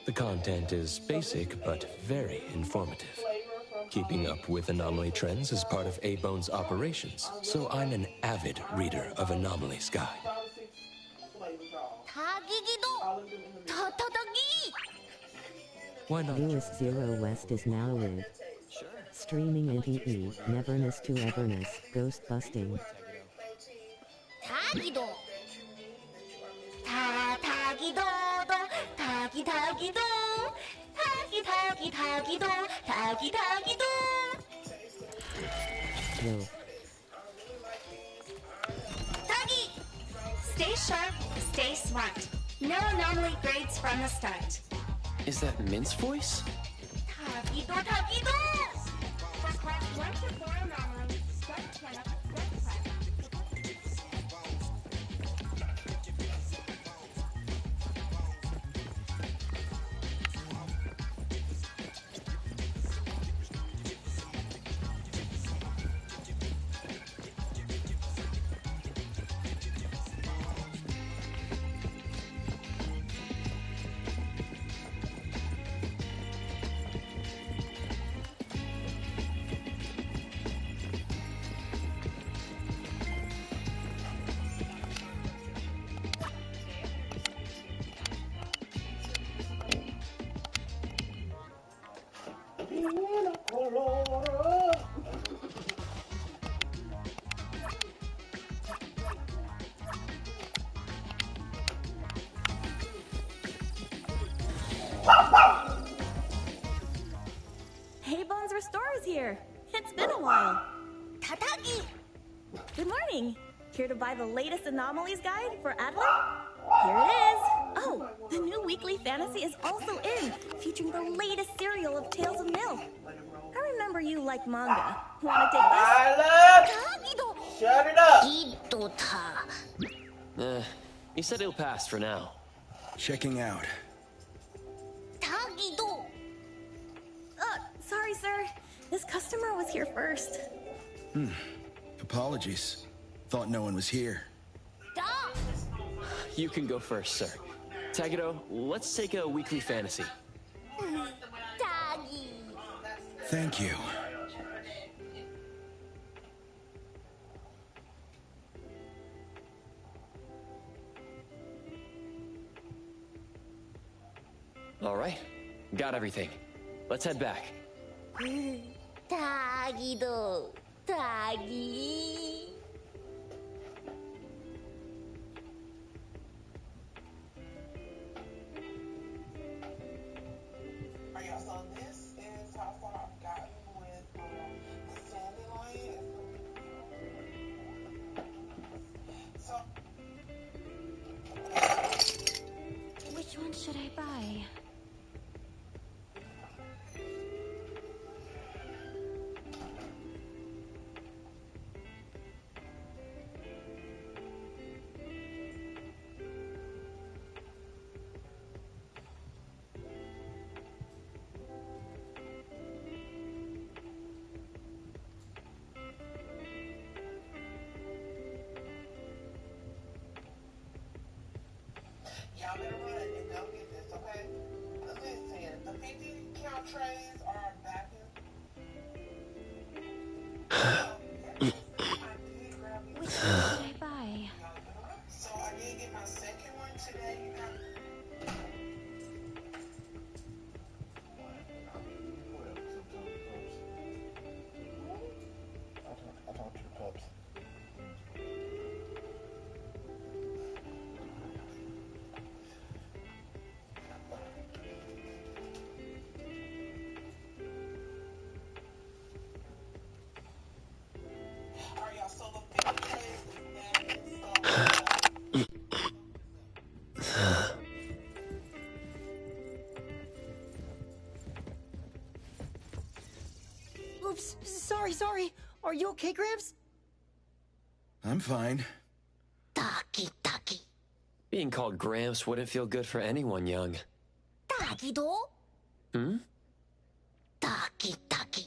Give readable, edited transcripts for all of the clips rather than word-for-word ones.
The content is basic but very informative. Keeping up with anomaly trends is part of A-Bone's operations, so I'm an avid reader of Anomalies Guide. Why not? Lewis Zero West is now live. Streaming NTE, Neverness to Everness, Ghost Busting. Tagido. Tagido. Tagi tagido. Tagi tagido. Tagi tagido. Yo. Tagi. Stay sharp, stay smart. No anomaly grades from the start. Is that Mint's voice? Tagido, tagido. For class 1 to 4 anomalies, start channel, start class. Hey, Bones Restore's here. It's been a while. Tatagi. Good morning. Here to buy the latest Anomalies Guide for Adler? Here it is. Oh, the new weekly fantasy is also in, featuring the latest serial of Tales of Nil. I remember you like manga. Wanna take this? Tagido. Shut it up! Gido-ta. He said he'll pass for now. Checking out. Tagido. Sorry, sir. This customer was here first. Apologies. Thought no one was here. Da. You can go first, sir. Tagido, let's take a weekly fantasy. Tagi. Thank you. All right, got everything. Let's head back. Tagido. Tagi. Alright, so this is how far I've gotten with the Dandelion. So, Which one should I buy? y'all better run and go get this, okay? Listen, the 50 count trays are back in. Which one should I buy? So I did get my second one today. You got I talked to the pups. Alright, y'all, so the 50 trays is back in stock. Oops, sorry. Are you okay, Gramps? I'm fine. Taki taki. Being called Gramps wouldn't feel good for anyone young. Tagido. Hmm? Taki taki.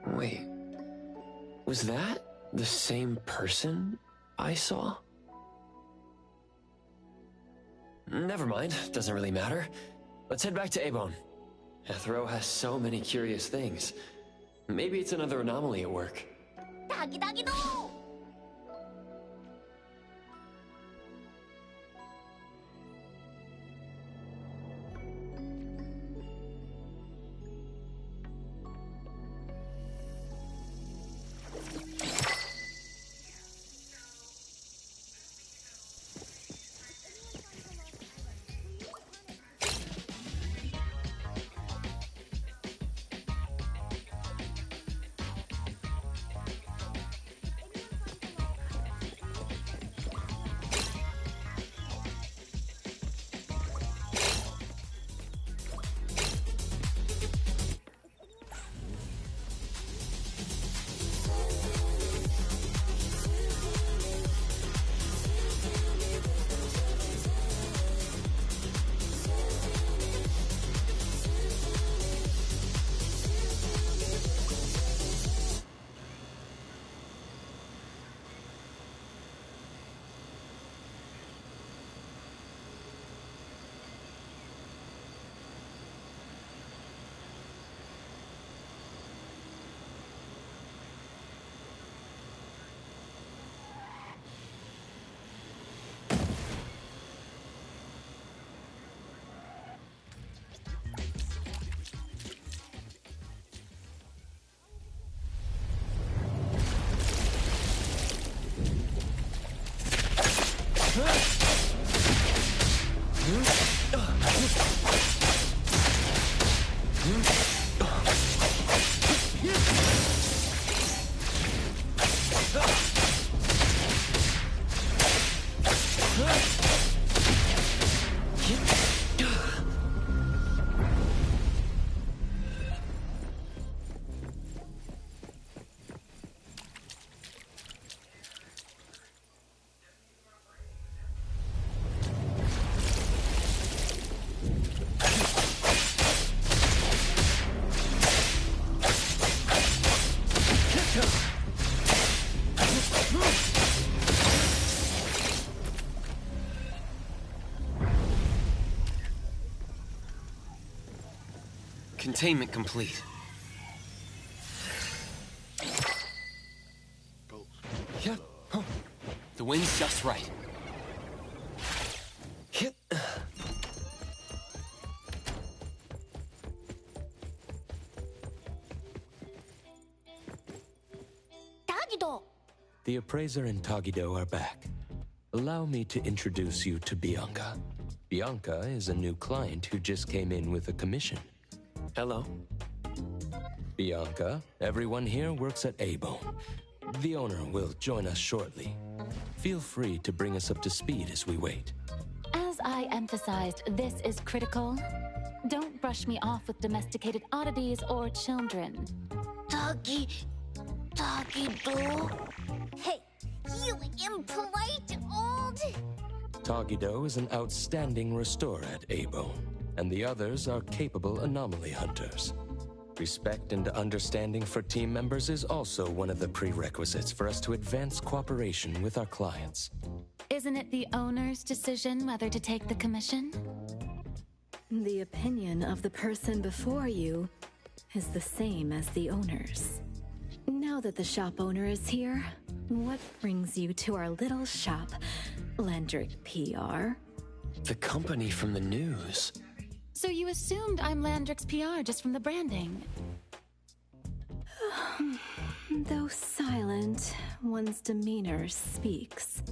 Wait. Was that the same person I saw? Never mind, doesn't really matter. Let's head back to Abon. Ethro has so many curious things. Maybe it's another anomaly at work. 다기다기도! Containment complete. Yeah. Huh. The wind's just right. Hit. 다기도! The appraiser and Tagido are back. Allow me to introduce you to Bianca. Bianca is a new client who just came in with a commission. Hello. Bianca, everyone here works at Abon. The owner will join us shortly. Feel free to bring us up to speed as we wait. As I emphasized, this is critical. Don't brush me off with domesticated oddities or children. 다기도? Hey, you impolite old! Tagido is an outstanding restorer at Abon, and the others are capable anomaly hunters. Respect and understanding for team members is also one of the prerequisites for us to advance cooperation with our clients. Isn't it the owner's decision whether to take the commission? The opinion of the person before you is the same as the owner's. Now that the shop owner is here, what brings you to our little shop, Landrick PR? The company from the news. So you assumed I'm Landrick's PR just from the branding? Though silent, one's demeanor speaks.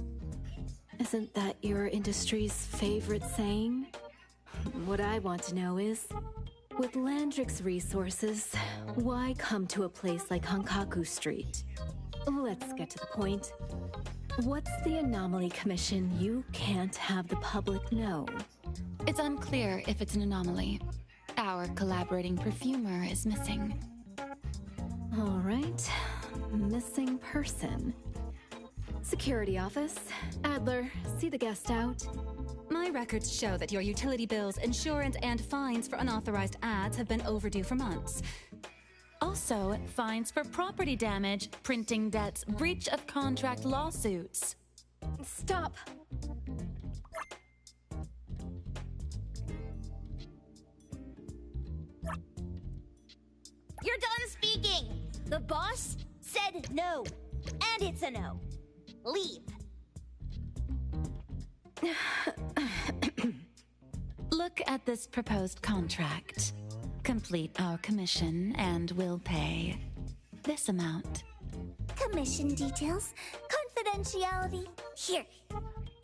Isn't that your industry's favorite saying? What I want to know is, with Landrick's resources, why come to a place like Hankaku Street? Let's get to the point. What's the Anomaly Commission you can't have the public know? It's unclear if it's an anomaly. Our collaborating perfumer is missing. All right. Missing person. Security office. Adler, see the guest out. My records show that your utility bills, insurance, and fines for unauthorized ads have been overdue for months. Also, fines for property damage, printing debts, breach of contract lawsuits. Stop! You're done speaking! The boss said no. And it's a no. Leave. Look at this proposed contract. Complete our commission and we'll pay this amount. Commission details, confidentiality. Here.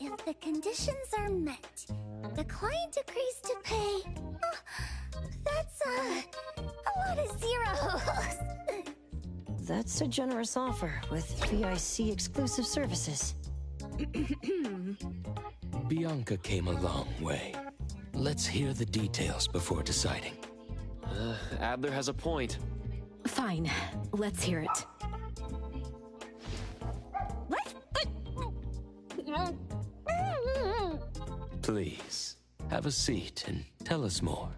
If the conditions are met, the client agrees to pay. That's a lot of zeros. That's a generous offer with VIC exclusive services. Bianca came a long way. Let's hear the details before deciding. Adler has a point. Fine, let's hear it. Please, have a seat and tell us more.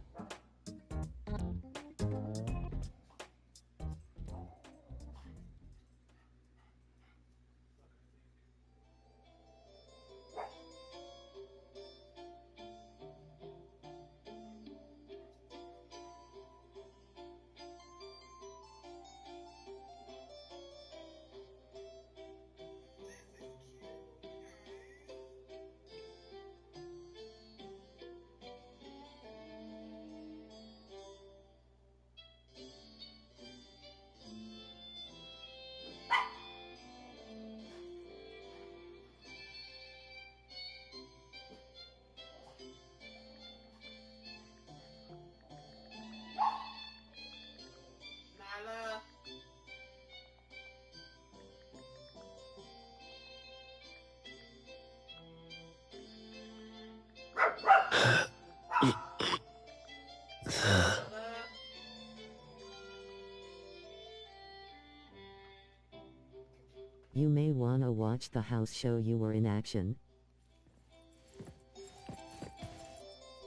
You may wanna watch the house show you were in action.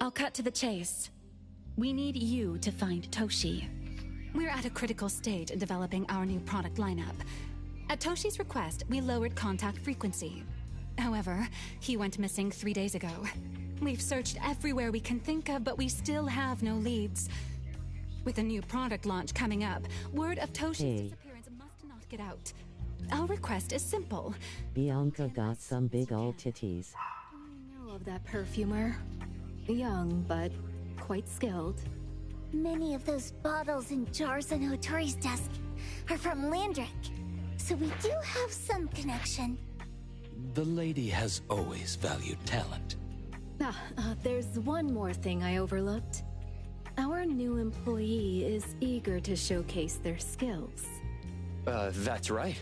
I'll cut to the chase. We need you to find Toshi. We're at a critical stage in developing our new product lineup. At Toshi's request, we lowered contact frequency. However, he went missing 3 days ago. We've searched everywhere we can think of, but we still have no leads. With a new product launch coming up, word of Toshi's disappearance must not get out. Our request is simple. Bianca got some big ol' titties. I know of that perfumer. Young, but quite skilled. Many of those bottles and jars on Hotori's desk are from Landrick, so we do have some connection. The lady has always valued talent. There's one more thing I overlooked. Our new employee is eager to showcase their skills. That's right.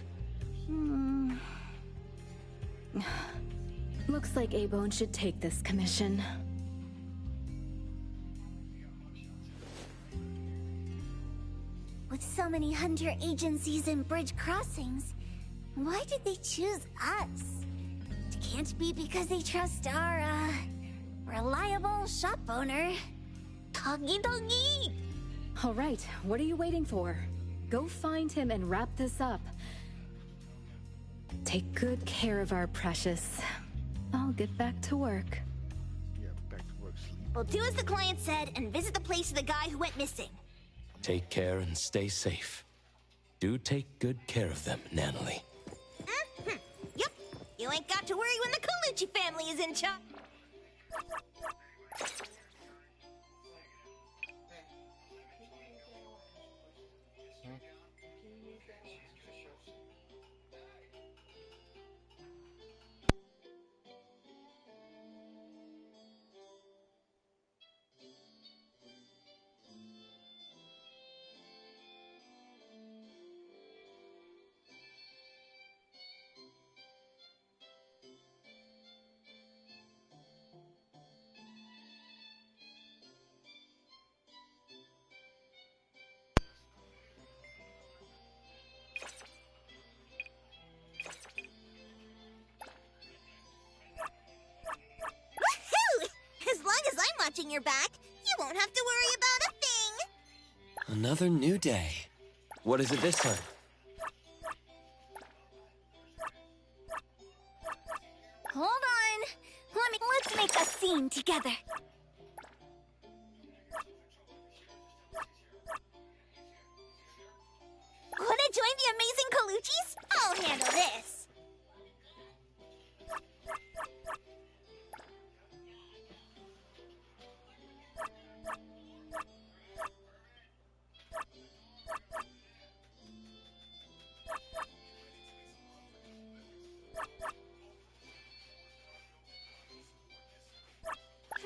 Looks like A-Bone should take this commission. With so many hunter agencies and bridge crossings, why did they choose us? It can't be because they trust our, reliable shop owner. Doggy doggy! All right, what are you waiting for? Go find him and wrap this up. Take good care of our precious. I'll get back to work. Yeah, back to work, sleep. We'll do as the client said and visit the place of the guy who went missing. Take care and stay safe. Do take good care of them, Nanalie. Yep. You ain't got to worry when the Colucci family is in charge. Watching your back, you won't have to worry about a thing. Another new day. What is it this time? Hold on. Let's make a scene together. Wanna join the amazing Colucci's? I'll handle this.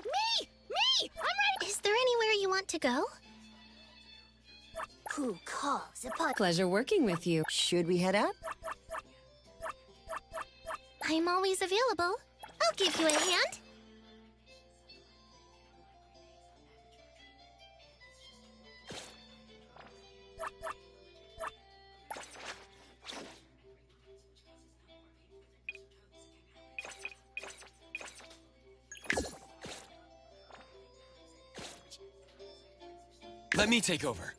Me! I'm right. Is there anywhere you want to go? Who calls upon... Pleasure working with you. Should we head out? I'm always available. I'll give you a hand. Let me take over.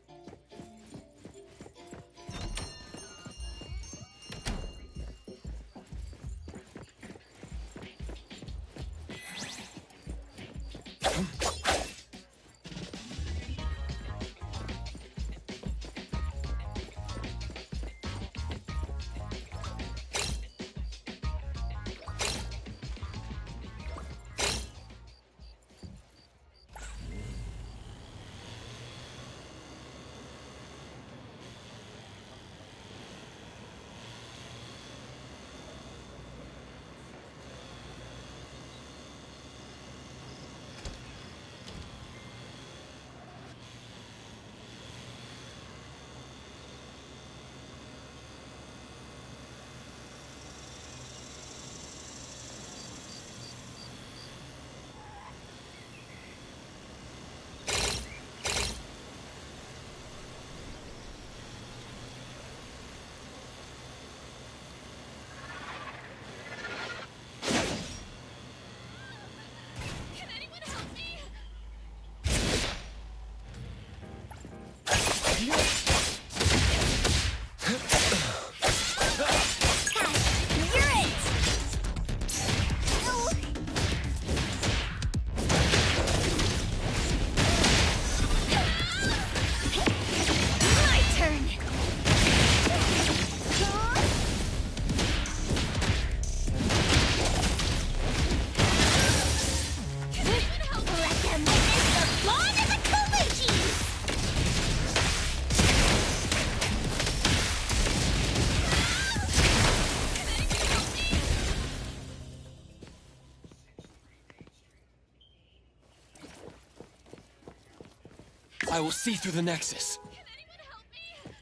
I will see through the Nexus. Can anyone help me?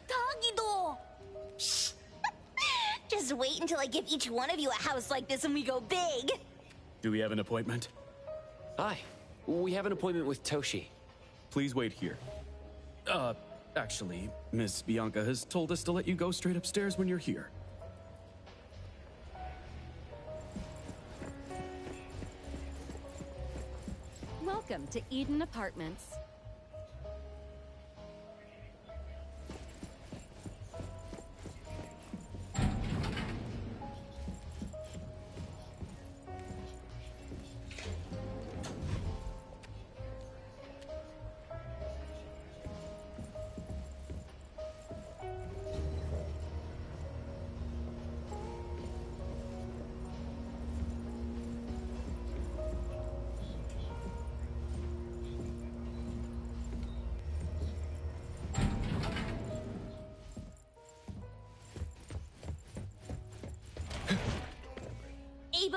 Tagido! Shh. Just wait until I give each one of you a house like this and we go big. Do we have an appointment? Hi. We have an appointment with Toshi. Please wait here. Actually, Miss Bianca has told us to let you go straight upstairs when you're here. Welcome to Eden Apartments.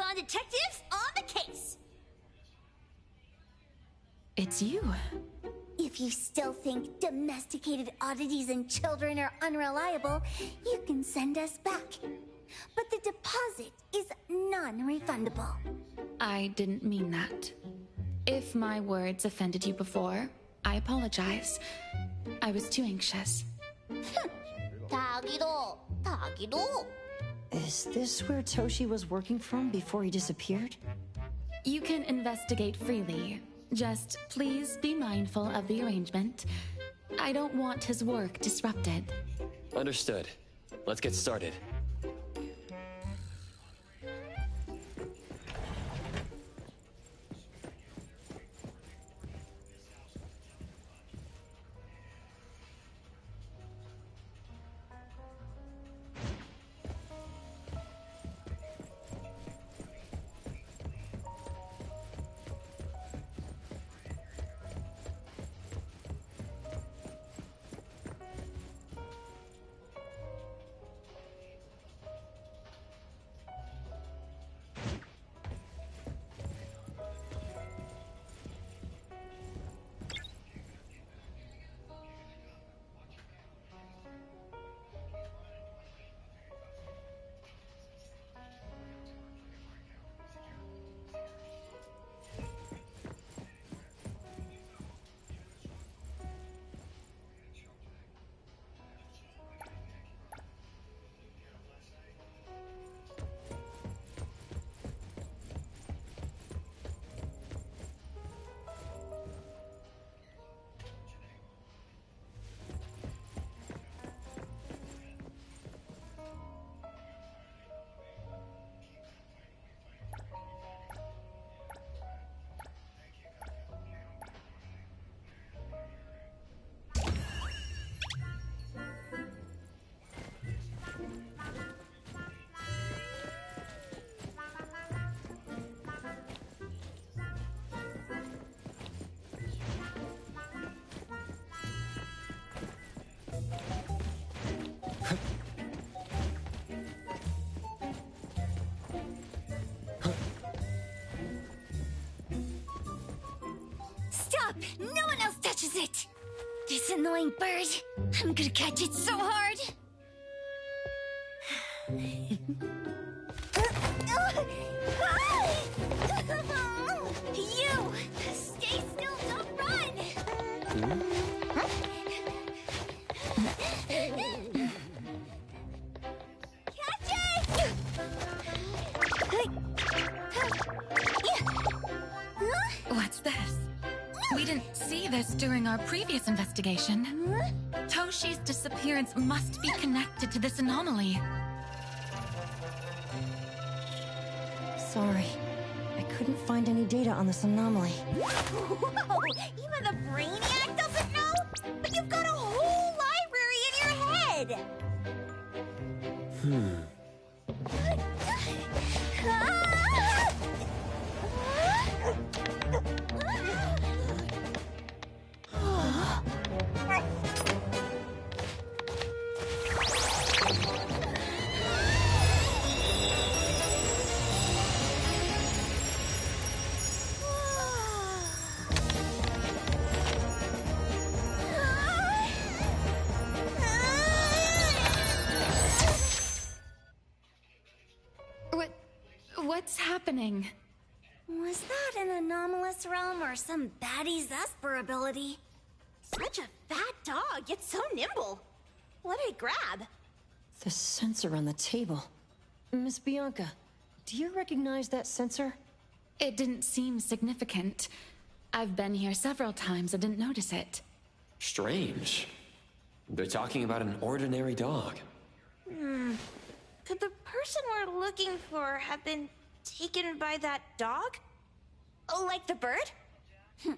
Ebon detectives on the case! It's you. If you still think domesticated oddities and children are unreliable, you can send us back. But the deposit is non-refundable. I didn't mean that. If my words offended you before, I apologize. I was too anxious. 다기도. Is this where Toshi was working from before he disappeared? You can investigate freely. Just please be mindful of the arrangement. I don't want his work disrupted. Understood. Let's get started. Stop! No one else touches it! This annoying bird. I'm gonna catch it so hard! You! Stay still, don't run! Catch it! What's this? We didn't see this during our previous investigation. Toshi's disappearance must be connected to this anomaly. Sorry. I couldn't find any data on this anomaly. Whoa! Even the brainiac doesn't know? But you've got a whole library in your head! What's happening? Was that an anomalous realm or some baddie's Esper ability? Such a fat dog, yet so nimble. What did it grab? The sensor on the table. Miss Bianca, do you recognize that sensor? It didn't seem significant. I've been here several times and didn't notice it. Strange. They're talking about an ordinary dog. Could the person we're looking for have been taken by that dog? Oh, like the bird? The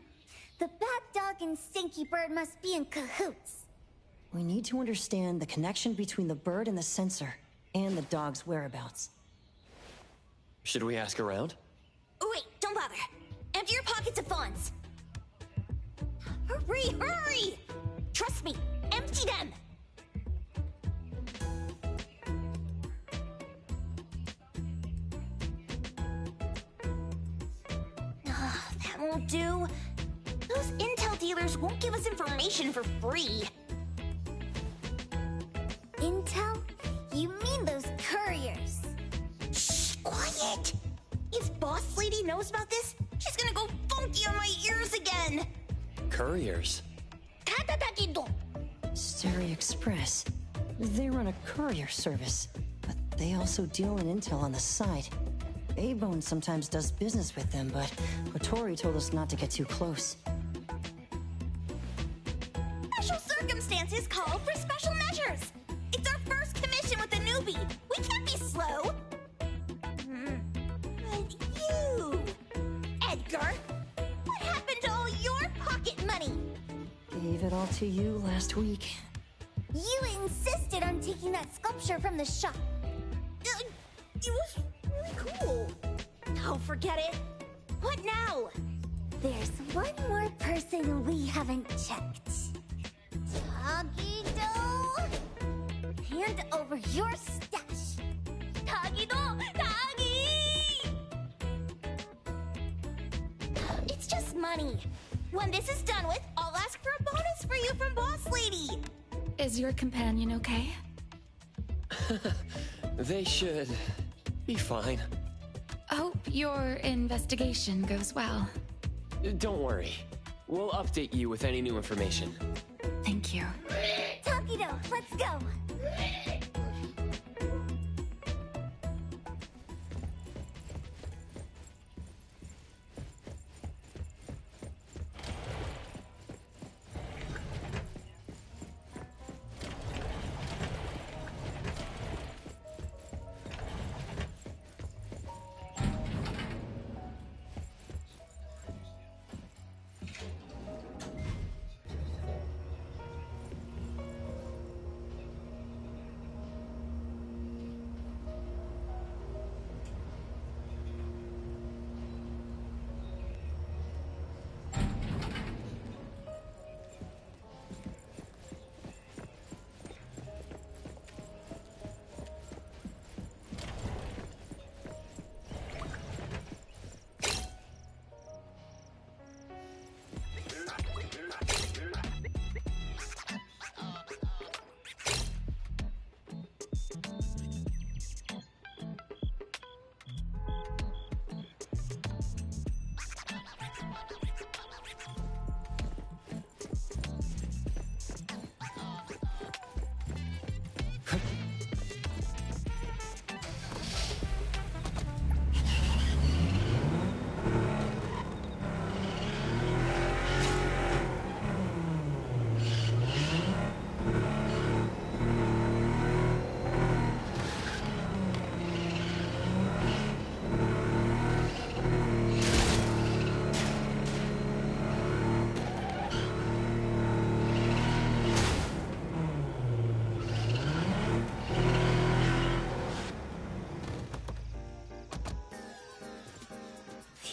bat dog and Stinky Bird must be in cahoots. We need to understand the connection between the bird and the sensor, and the dog's whereabouts. Should we ask around? Oh, wait, don't bother. Empty your pockets of funds. Hurry, hurry! Trust me, empty them! Foreigners won't give us information for free. Intel? You mean those couriers? Shh, quiet! If Boss Lady knows about this, she's gonna go funky on my ears again! Couriers? Tadadagido! Stary Express. They run a courier service, but they also deal in intel on the side. A-Bone sometimes does business with them, but Otori told us not to get too close. Special circumstances call for special measures! It's our first commission with a newbie! We can't be slow! But you... Edgar! What happened to all your pocket money? Gave it all to you last week. You insisted on taking that sculpture from the shop. It was really cool. Oh, forget it. What now? There's one more person we haven't checked. Tagido! Hand over your stash. Tagido! Tagi! It's just money. When this is done with, I'll ask for a bonus for you from Boss Lady. Is your companion okay? They should be fine. Hope your investigation goes well. Don't worry. We'll update you with any new information. Thank you. Tagido, let's go!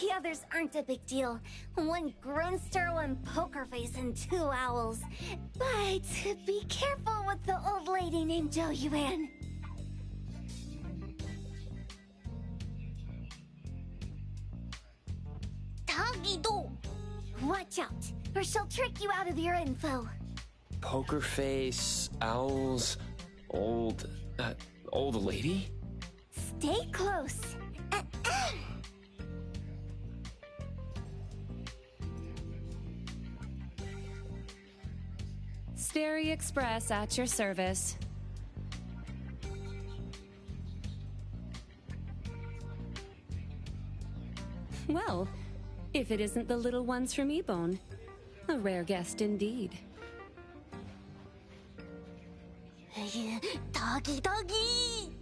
The others aren't a big deal. One Grunster, one Poker Face, and 2 owls. But be careful with the old lady named Jo Yuan. Tagido! Watch out, or she'll trick you out of your info. Poker Face, owls, old lady? Stay close. Stary Express at your service. Well, if it isn't the little ones from E-Bone. A rare guest indeed. Doggy!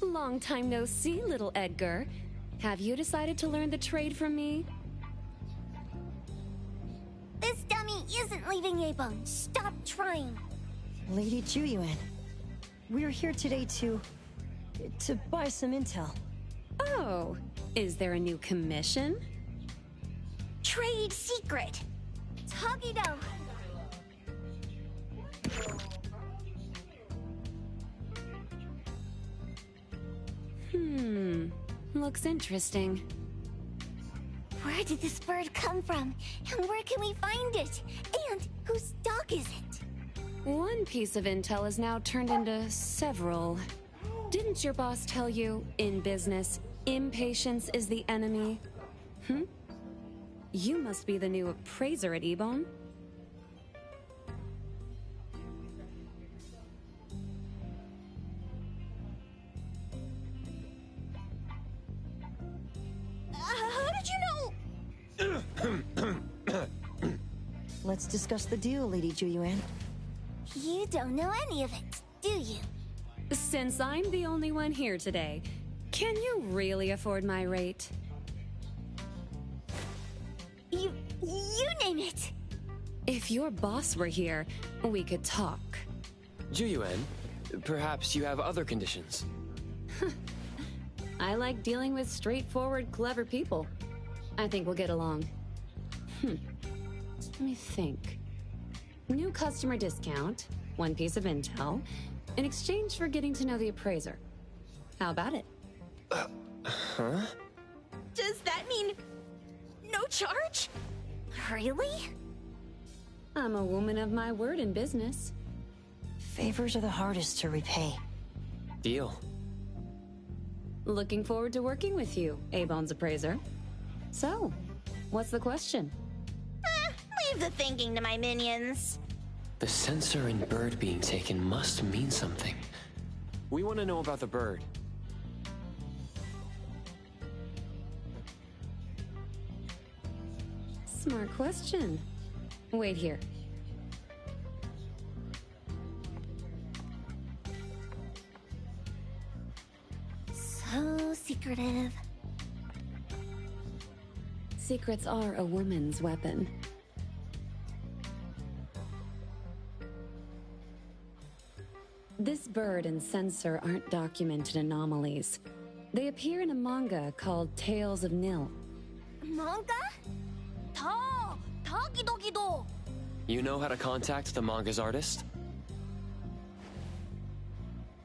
Long time no see, little Edgar. Have you decided to learn the trade from me? This dummy isn't leaving A-Bone. Stop trying. Lady Juyuan, we're here today to buy some intel. Oh, is there a new commission? Trade secret. Tagido. Looks interesting. Where did this bird come from? And where can we find it? And whose dog is it? One piece of intel is now turned into several. Didn't your boss tell you, in business, impatience is the enemy? You must be the new appraiser at Ebone. How did you know? Let's discuss the deal, Lady Juyuan. You don't know any of it, do you? Since I'm the only one here today, can you really afford my rate? You name it. If your boss were here, we could talk. Juyuan, perhaps you have other conditions. I like dealing with straightforward, clever people. I think we'll get along. Let me think. New customer discount, one piece of intel, in exchange for getting to know the appraiser. How about it? Huh? Does that mean no charge? Really? I'm a woman of my word in business. Favors are the hardest to repay. Deal. Looking forward to working with you, Ebone's appraiser. So, what's the question? Leave the thinking to my minions. The sensor and bird being taken must mean something. We want to know about the bird. Smart question. Wait here. So secretive. Secrets are a woman's weapon. This bird and sensor aren't documented anomalies. They appear in a manga called Tales of Nil. Manga? Tagidogido. You know how to contact the manga's artist?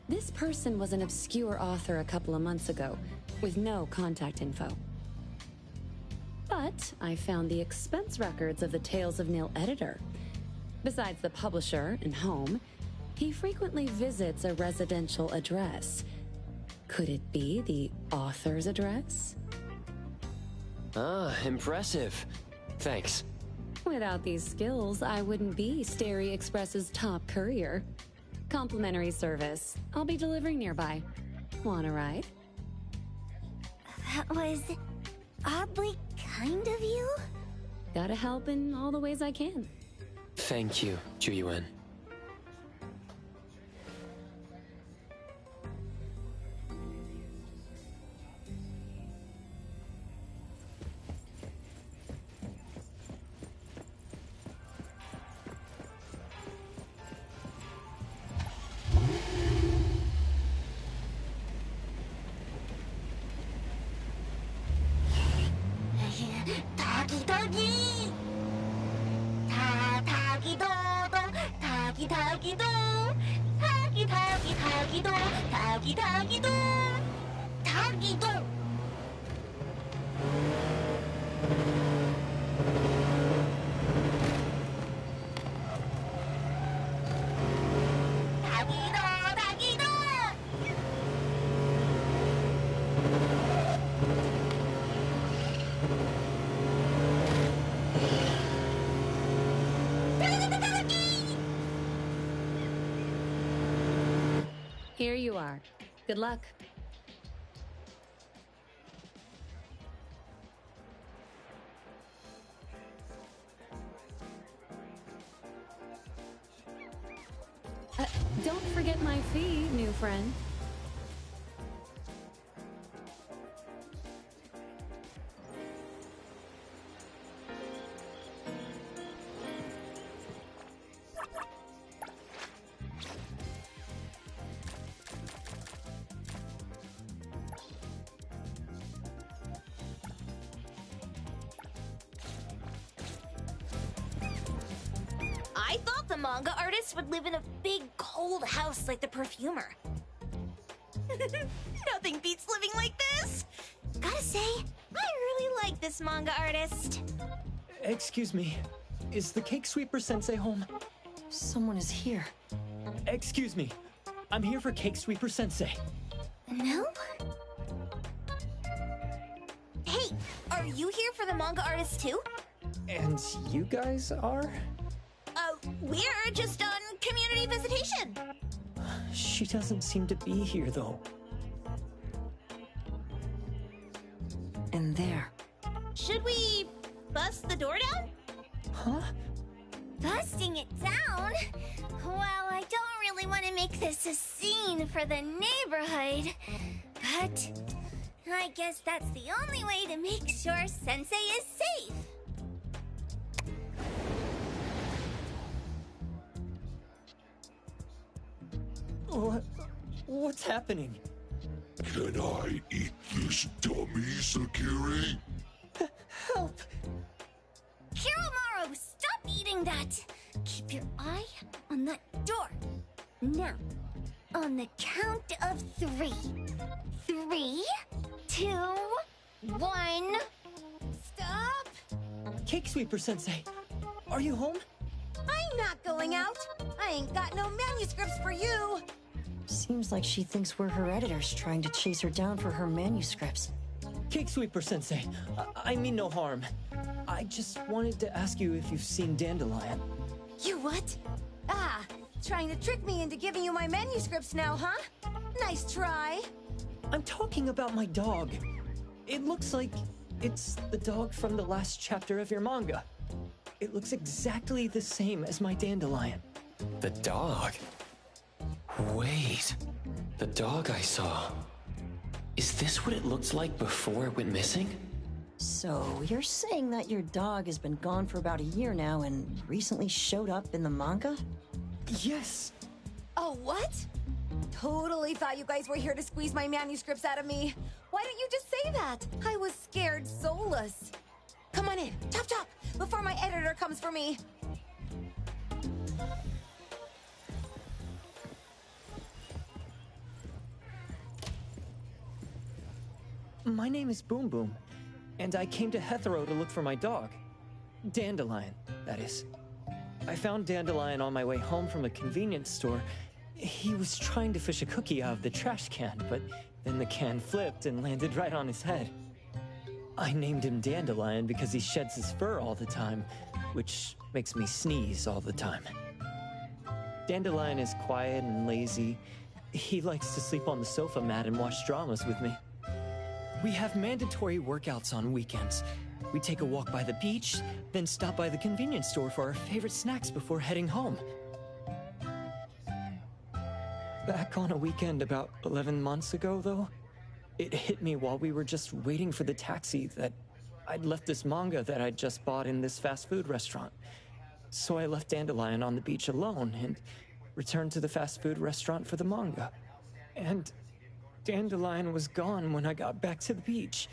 This person was an obscure author a couple of months ago, with no contact info. But I found the expense records of the Tales of Nil editor. Besides the publisher and home, he frequently visits a residential address. Could it be the author's address? Ah, impressive. Thanks. Without these skills, I wouldn't be Starry Express's top courier. Complimentary service. I'll be delivering nearby. Want a ride? That was oddly kind of you. Gotta help in all the ways I can. Thank you, Juyuan. Tagi-dagi! Tagi-do-do! Tagi-tagi-do! Tagi-tagi-tagi-do! Tagi-tagi-do! Tagi-do! Tagi-do! Tagi-do! Here you are. Good luck. Don't forget my fee, new friend. I thought the manga artist would live in a big, cold house like the perfumer. Nothing beats living like this! Gotta say, I really like this manga artist. Excuse me. Is the Cake Sweeper Sensei home? Someone is here. Excuse me. I'm here for Cake Sweeper Sensei. No? Hey, are you here for the manga artist too? And you guys are? We're just on community visitation. She doesn't seem to be here, though. And there. Should we bust the door down? Huh? Busting it down? Well, I don't really want to make this a scene for the neighborhood, but I guess that's the only way to make sure Sensei is safe. What's happening? Can I eat this dummy, Sakiri? Help! Kiromaru, stop eating that! Keep your eye on that door. Now, on the count of 3. 3, 2, 1. Stop! Cake Sweeper Sensei, are you home? I'm not going out. I ain't got no manuscripts for you. Seems like she thinks we're her editors trying to chase her down for her manuscripts. Cake Sweeper Sensei, I mean no harm. I just wanted to ask you if you've seen Dandelion. You what? Ah, trying to trick me into giving you my manuscripts now, huh? Nice try. I'm talking about my dog. It looks like it's the dog from the last chapter of your manga. It looks exactly the same as my Dandelion. The dog? Wait, the dog I saw. Is this what it looked like before it went missing? So, you're saying that your dog has been gone for about a year now and recently showed up in the manga? Yes. Oh, what? Totally thought you guys were here to squeeze my manuscripts out of me. Why don't you just say that? I was scared soulless. Come on in, chop chop, before my editor comes for me. My name is Boom Boom, and I came to Hethero to look for my dog. Dandelion, that is. I found Dandelion on my way home from a convenience store. He was trying to fish a cookie out of the trash can, but then the can flipped and landed right on his head. I named him Dandelion because he sheds his fur all the time, which makes me sneeze all the time. Dandelion is quiet and lazy. He likes to sleep on the sofa mat and watch dramas with me. We have mandatory workouts on weekends. We take a walk by the beach, then stop by the convenience store for our favorite snacks before heading home. Back on a weekend about 11 months ago, though, it hit me while we were just waiting for the taxi that I'd left this manga that I'd just bought in this fast food restaurant. So I left Dandelion on the beach alone and returned to the fast food restaurant for the manga. And Dandelion was gone when I got back to the beach.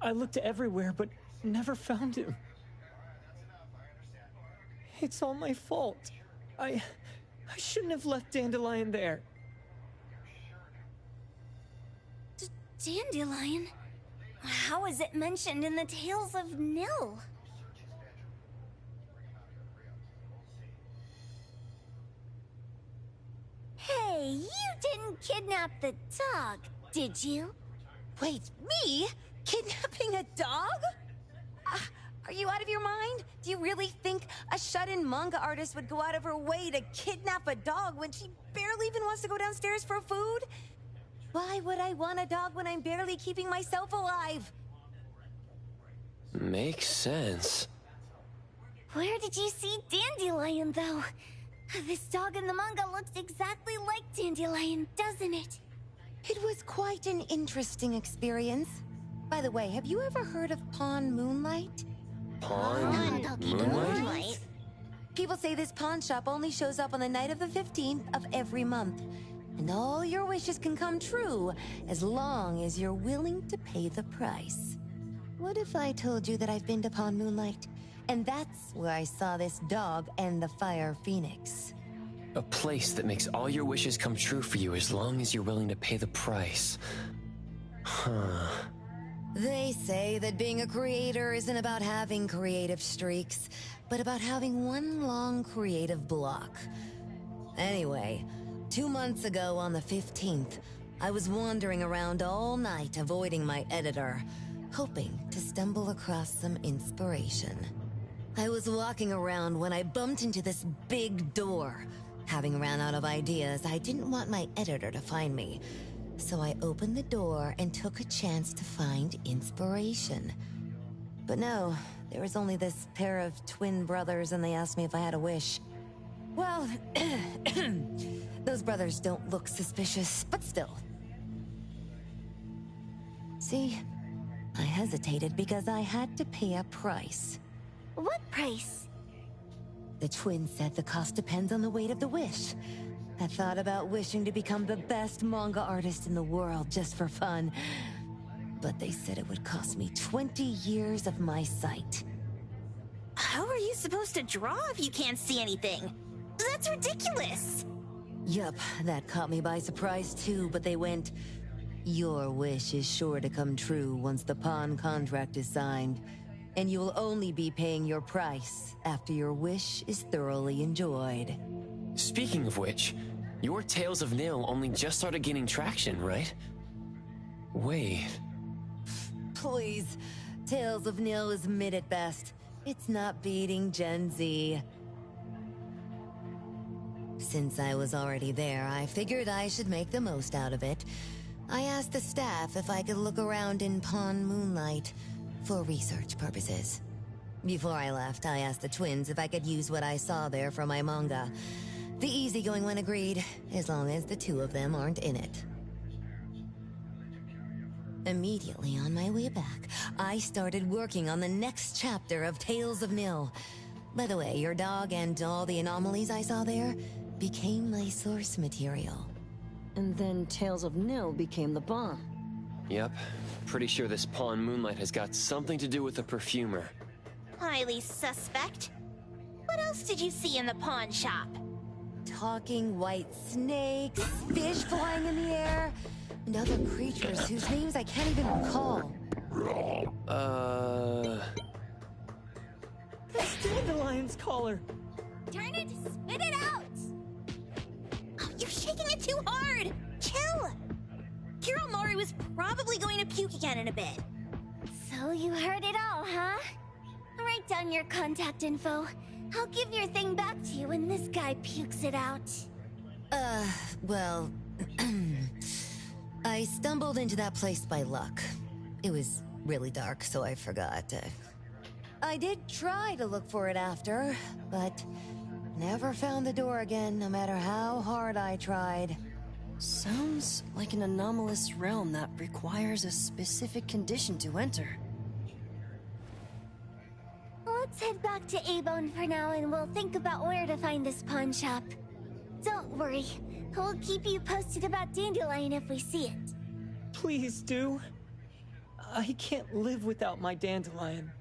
I looked everywhere, but never found him. It's all my fault. I shouldn't have left Dandelion there. Dandelion? How is it mentioned in the Tales of Nil? Hey, you didn't kidnap the dog, did you? Wait, me? Kidnapping a dog? Are you out of your mind? Do you really think a shut-in manga artist would go out of her way to kidnap a dog when she barely even wants to go downstairs for food? Why would I want a dog when I'm barely keeping myself alive? Makes sense. Where did you see Dandelion, though? This dog in the manga looks exactly like Dandelion, doesn't it? It was quite an interesting experience. By the way, have you ever heard of Pawn Moonlight? Pawn Moonlight? People say this pawn shop only shows up on the night of the 15th of every month. And all your wishes can come true as long as you're willing to pay the price. What if I told you that I've been to Pawn Moonlight? And that's where I saw this dog and the Fire Phoenix. A place that makes all your wishes come true for you as long as you're willing to pay the price. Huh. They say that being a creator isn't about having creative streaks, but about having one long creative block. Anyway, 2 months ago on the 15th, I was wandering around all night avoiding my editor, hoping to stumble across some inspiration. I was walking around when I bumped into this big door. Having ran out of ideas, I didn't want my editor to find me. So I opened the door and took a chance to find inspiration. But no, there was only this pair of twin brothers and they asked me if I had a wish. Well, those brothers don't look suspicious, but still. See, I hesitated because I had to pay a price. What price? The twins said the cost depends on the weight of the wish. I thought about wishing to become the best manga artist in the world just for fun. But they said it would cost me 20 years of my sight. How are you supposed to draw if you can't see anything? That's ridiculous! Yup, that caught me by surprise too, but they went, "Your wish is sure to come true once the pawn contract is signed, and you will only be paying your price after your wish is thoroughly enjoyed." Speaking of which, your Tales of Nil only just started gaining traction, right? Wait. Please, Tales of Nil is mid at best. It's not beating Gen Z. Since I was already there, I figured I should make the most out of it. I asked the staff if I could look around in Pawn Moonlight for research purposes. Before I left, I asked the twins if I could use what I saw there for my manga. The easygoing one agreed, as long as the two of them aren't in it. Immediately on my way back, I started working on the next chapter of Tales of Nil. By the way, your dog and all the anomalies I saw there became my source material. And then Tales of Nil became the bomb. Yep. Pretty sure this Pawn Moonlight has got something to do with the perfumer. Highly suspect. What else did you see in the pawn shop? Talking white snakes, fish flying in the air, and other creatures whose names I can't even recall. That's Dandelion's collar! Turn it, spit it out! Oh, you're shaking it too hard! Chill! Kiromaru is probably going to puke again in a bit. So you heard it all, huh? Write down your contact info. I'll give your thing back to you when this guy pukes it out. Well... I stumbled into that place by luck. It was really dark, so I forgot. I did try to look for it after, but never found the door again, no matter how hard I tried. Sounds like an anomalous realm that requires a specific condition to enter. Let's head back to A-Bone for now and we'll think about where to find this pawn shop. Don't worry, we'll keep you posted about Dandelion if we see it. Please do. I can't live without my Dandelion.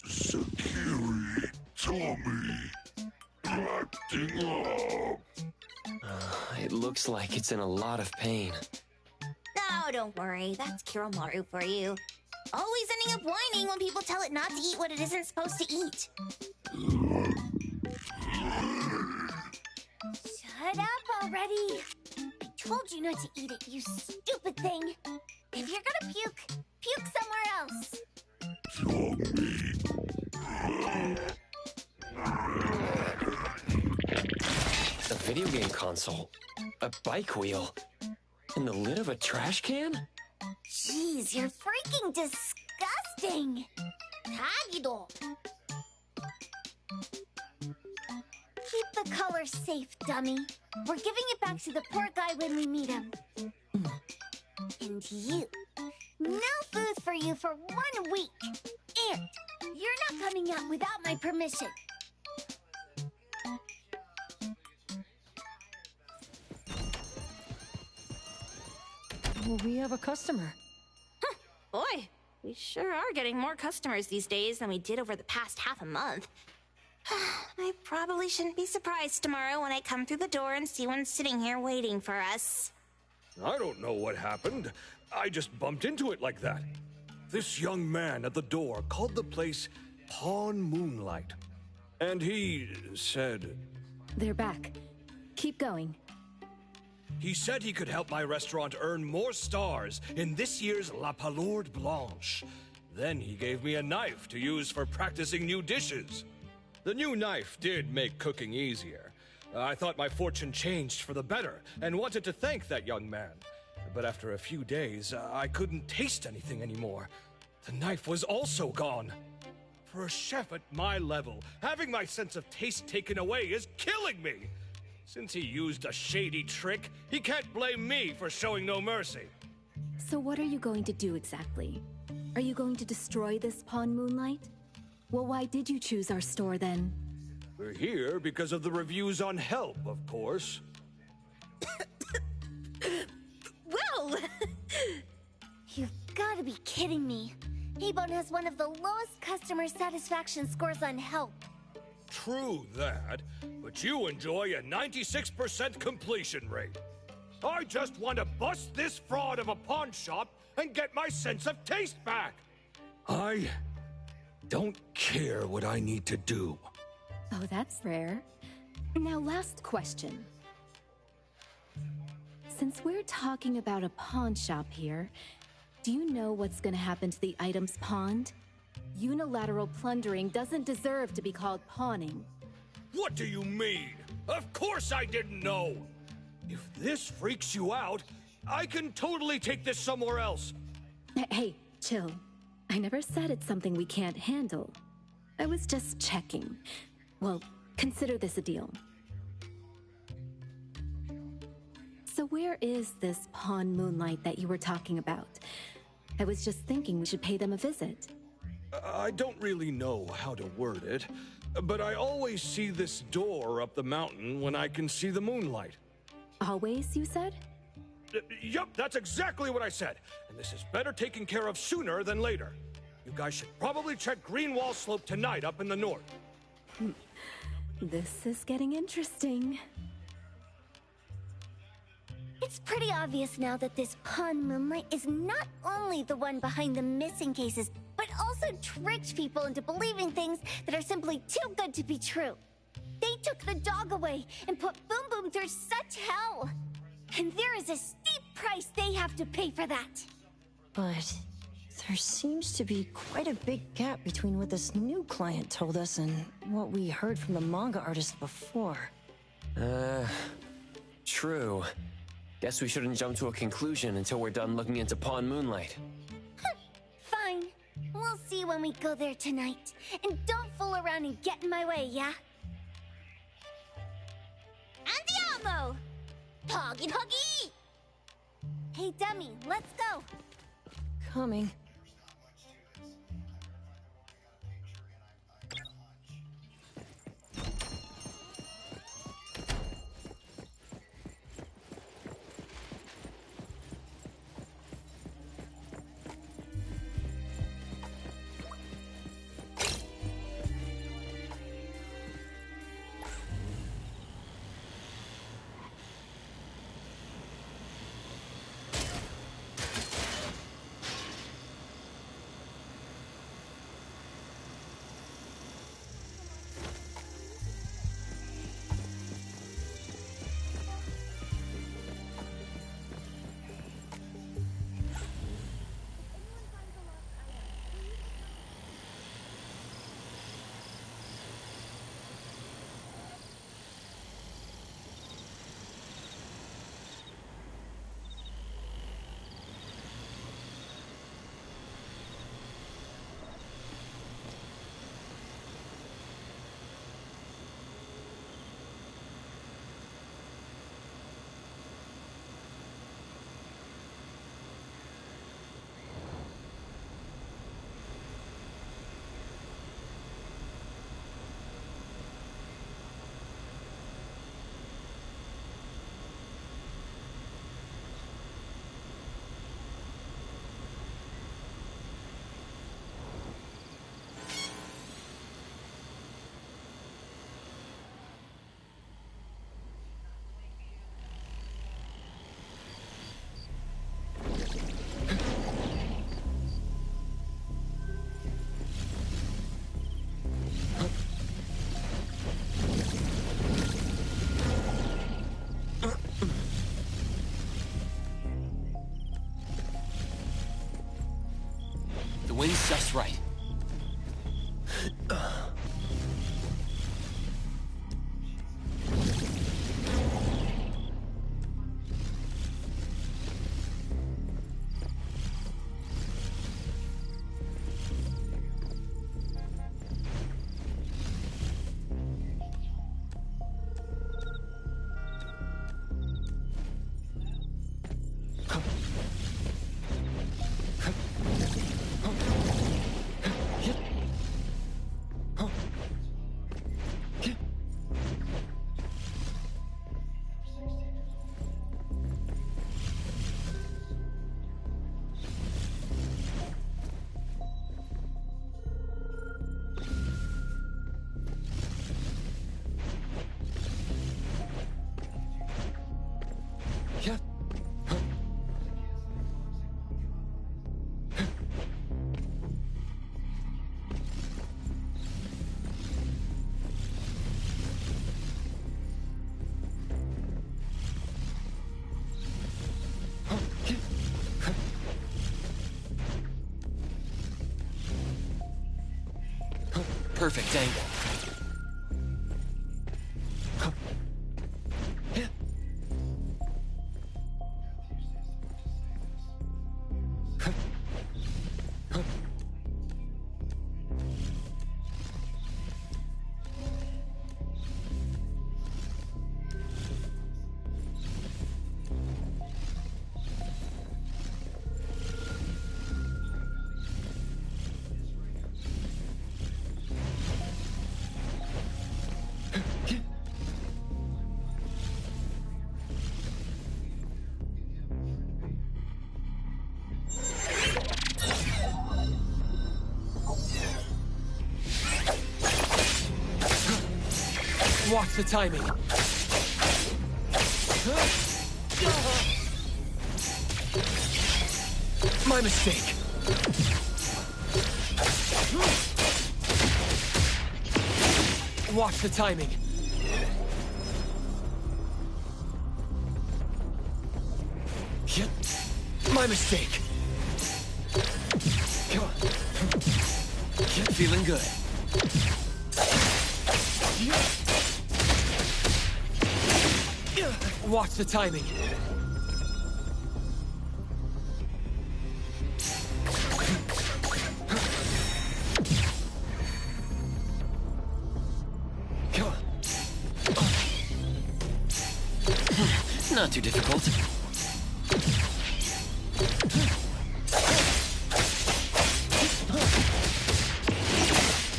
Sakiri, Tommy, acting up. It looks like it's in a lot of pain. Oh, don't worry. That's Kiromaru for you. Always ending up whining when people tell it not to eat what it isn't supposed to eat. Shut up already! I told you not to eat it, you stupid thing! If you're gonna puke, puke somewhere else! A video game console, a bike wheel, and the lid of a trash can? Jeez, you're freaking disgusting! Tagido! Keep the color safe, dummy. We're giving it back to the poor guy when we meet him. And you. No food for you for 1 week. And you're not coming out without my permission. Well, we have a customer. Huh, boy, we sure are getting more customers these days than we did over the past half a month. I probably shouldn't be surprised tomorrow when I come through the door and see one sitting here waiting for us. I don't know what happened. I just bumped into it like that. This young man at the door called the place Pawn Moonlight. And he said... They're back. Keep going. He said he could help my restaurant earn more stars in this year's La Palourde Blanche. Then he gave me a knife to use for practicing new dishes. The new knife did make cooking easier. I thought my fortune changed for the better and wanted to thank that young man. But after a few days, I couldn't taste anything anymore. The knife was also gone. For a chef at my level, having my sense of taste taken away is killing me. Since he used a shady trick, he can't blame me for showing no mercy. So what are you going to do exactly? Are you going to destroy this Pawn Moonlight? Well, why did you choose our store then? We're here because of the reviews on Help, of course. Well! You've got to be kidding me. Abone has one of the lowest customer satisfaction scores on Help. True that, but you enjoy a 96% completion rate. I just want to bust this fraud of a pawn shop and get my sense of taste back. I don't care what I need to do. Oh, that's rare. Now, last question. Since we're talking about a pawn shop here, do you know what's gonna happen to the items pawned? Unilateral plundering doesn't deserve to be called pawning. What do you mean? Of course I didn't know! If this freaks you out, I can totally take this somewhere else. Hey, chill. I never said it's something we can't handle. I was just checking. Well, consider this a deal. So where is this Pawn Moonlight that you were talking about? I was just thinking we should pay them a visit. I don't really know how to word it, but I always see this door up the mountain when I can see the moonlight. Always, you said? Yup, that's exactly what I said. And this is better taken care of sooner than later. You guys should probably check Greenwall Slope tonight up in the north. This is getting interesting. It's pretty obvious now that this Pawn Moonlight is not only the one behind the missing cases, but also tricked people into believing things that are simply too good to be true. They took the dog away and put Boom Boom through such hell. And there is a steep price they have to pay for that. But there seems to be quite a big gap between what this new client told us and what we heard from the manga artist before. True. Guess we shouldn't jump to a conclusion until we're done looking into Pawn Moonlight. Fine. We'll see when we go there tonight. And don't fool around and get in my way, yeah? Andiamo! Poggy Poggy! Hey, dummy, let's go. Coming. just right. Perfect angle. Watch the timing. My mistake. Watch the timing. My mistake. Feeling good. Watch the timing. Not too difficult.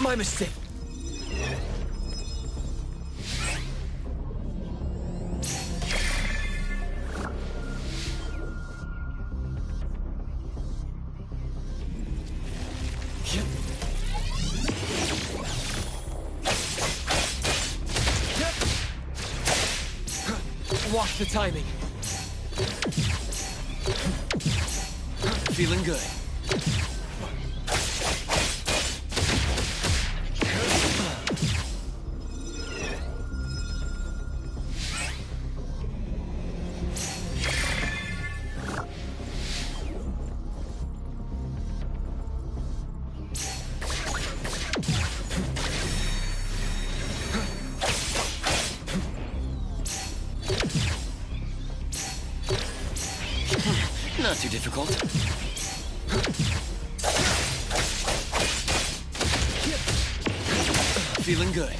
My mistake. Watch the timing. Feeling good. Not too difficult. Feeling good.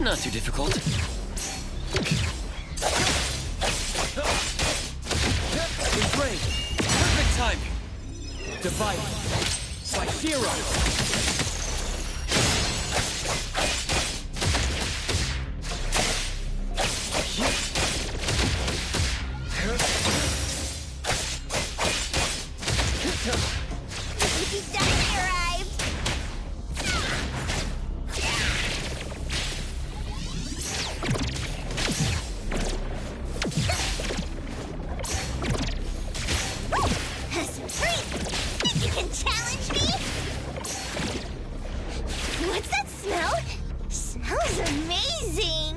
Not too difficult. Great. Perfect timing. Divided by zero. What's that smell? Smells amazing!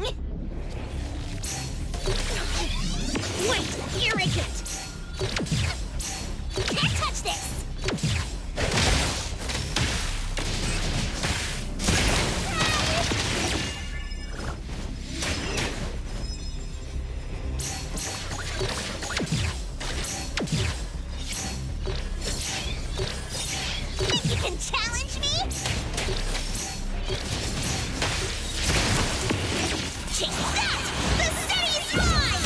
Wait, here I get. Can't touch this! Think you can challenge me? Take that! The city's mine!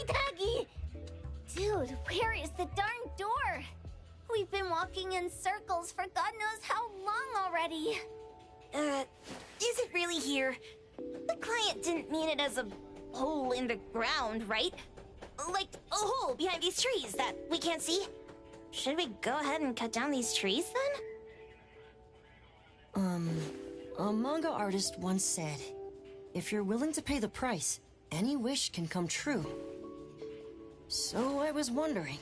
Tuggy! Dude, where is the darn door? We've been walking in circles for God knows how long already. Is it really here? The client didn't mean it as a hole in the ground, right? Like a hole behind these trees that we can't see? Should we go ahead and cut down these trees then? A manga artist once said, if you're willing to pay the price, any wish can come true. So I was wondering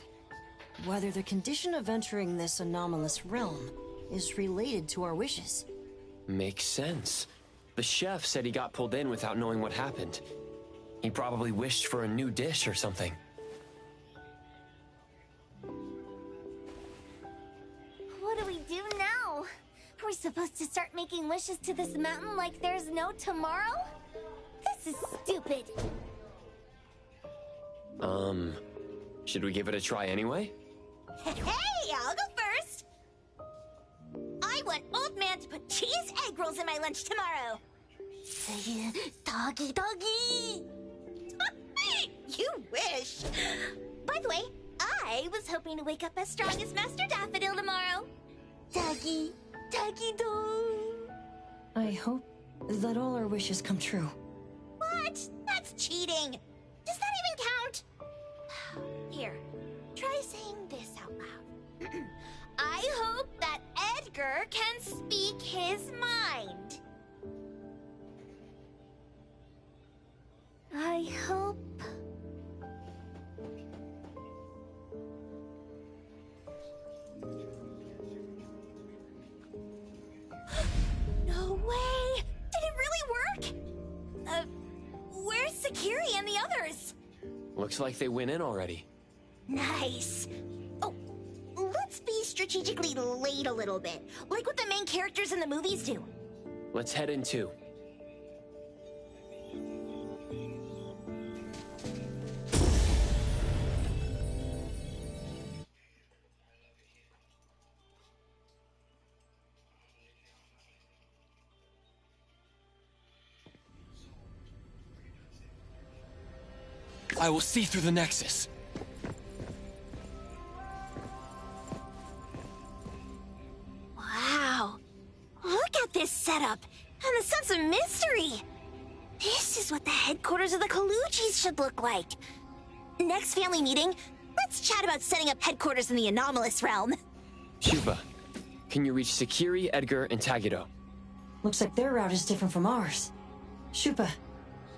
whether the condition of entering this anomalous realm is related to our wishes. Makes sense. The chef said he got pulled in without knowing what happened. He probably wished for a new dish or something. What do we do now? Are we supposed to start making wishes to this mountain like there's no tomorrow? This is stupid. Should we give it a try anyway? Hey, I'll go first. I want Old Man to put cheese egg rolls in my lunch tomorrow. Doggy, doggy. You wish. By the way, I was hoping to wake up as strong as Master Daffodil tomorrow. Doggy, doggy, dog. I hope that all our wishes come true. What? That's cheating. Does that even count? Here, try saying this out loud. I hope that Edgar can speak his mind. I hope... No way! Did it really work? Where's Sakiri and the others? Looks like they went in already. Nice. Oh, let's be strategically late a little bit, like what the main characters in the movies do. Let's head in too. I will see through the Nexus. Wow. Look at this setup and the sense of mystery. This is what the headquarters of the Colucci's should look like. Next family meeting, let's chat about setting up headquarters in the anomalous realm. Shuba, can you reach Sakiri, Edgar, and Tagiro? Looks like their route is different from ours. Shupa.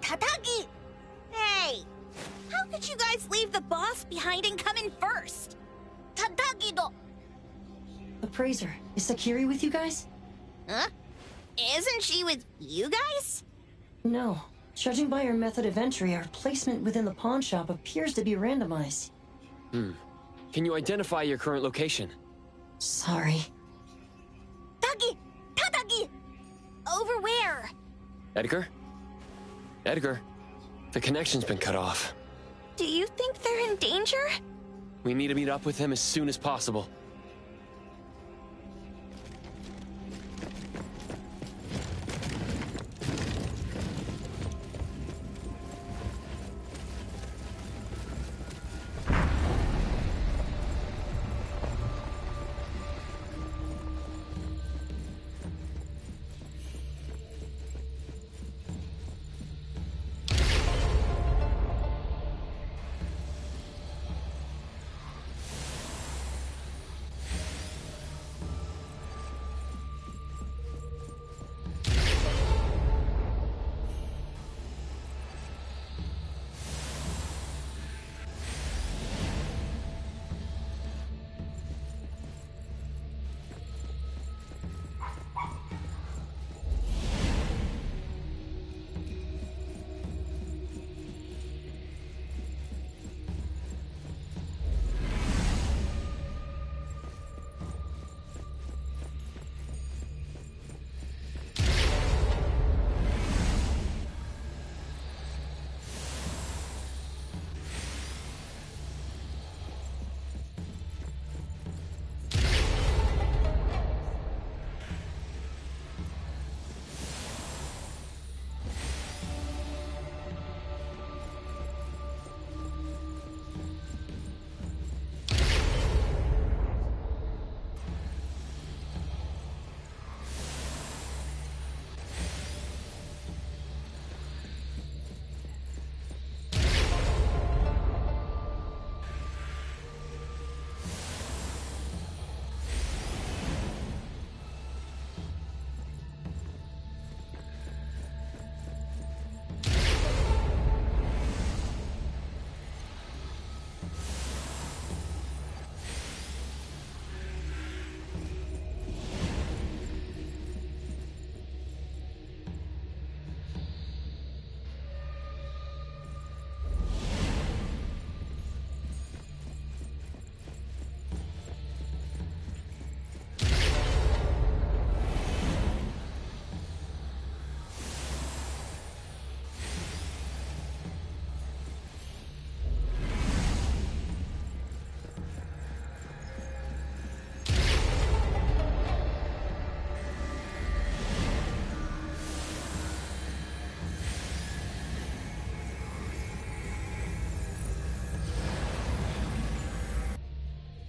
Tatagi! Hey! How could you guys leave the boss behind and come in first? Tatagi-do! Appraiser, is Sakiri with you guys? Huh? Isn't she with you guys? No. Judging by our method of entry, our placement within the pawn shop appears to be randomized. Can you identify your current location? Sorry. Tagi! Tatagi! Over where? Edgar? Edgar, the connection's been cut off. Do you think they're in danger? We need to meet up with him as soon as possible.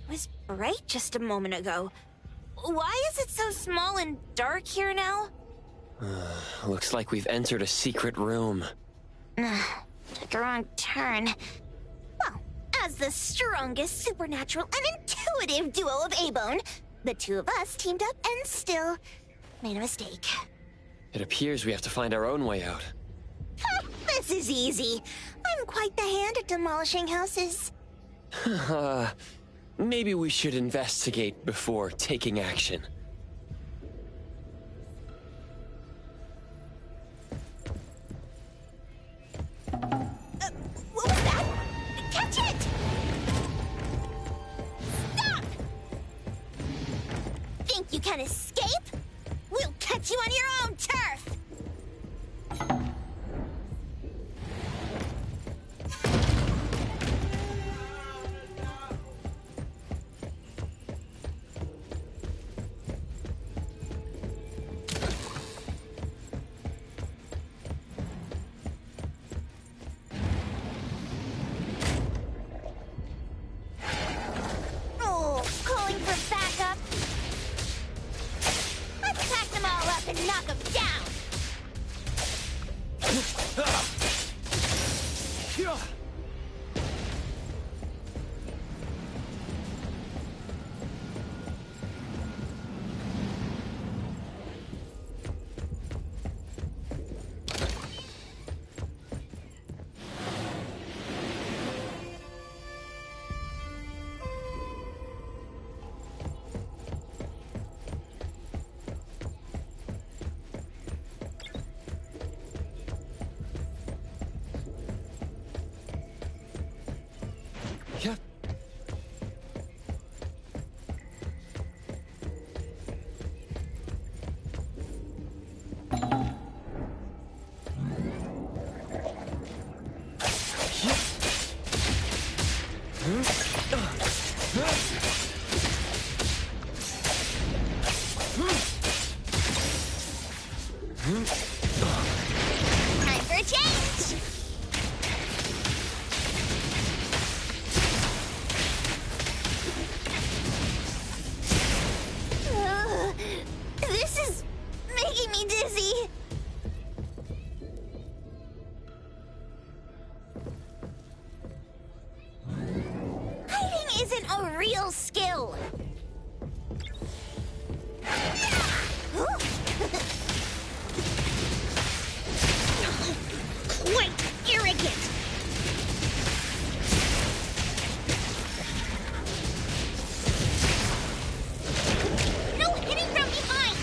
It was bright just a moment ago. Why is it so small and dark here now? Looks like we've entered a secret room. Took a wrong turn. Well, as the strongest supernatural and intuitive duo of A-Bone, the two of us teamed up and still made a mistake. It appears we have to find our own way out. This is easy. I'm quite the hand at demolishing houses. Maybe we should investigate before taking action. What was that? Catch it! Stop! Think you can escape? We'll catch you on your own turf! Knock him down! Time for a change! This is making me dizzy. Hiding isn't a real skill. Quite arrogant. No hitting from behind.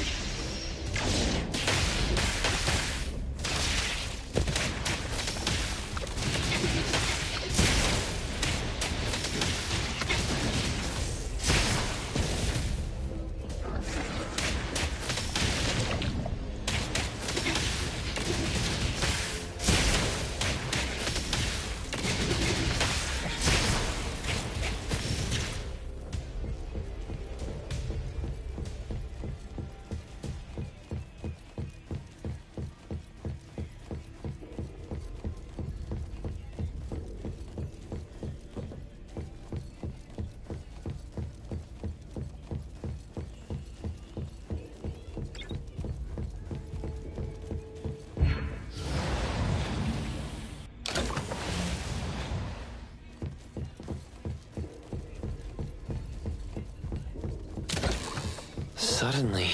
Suddenly,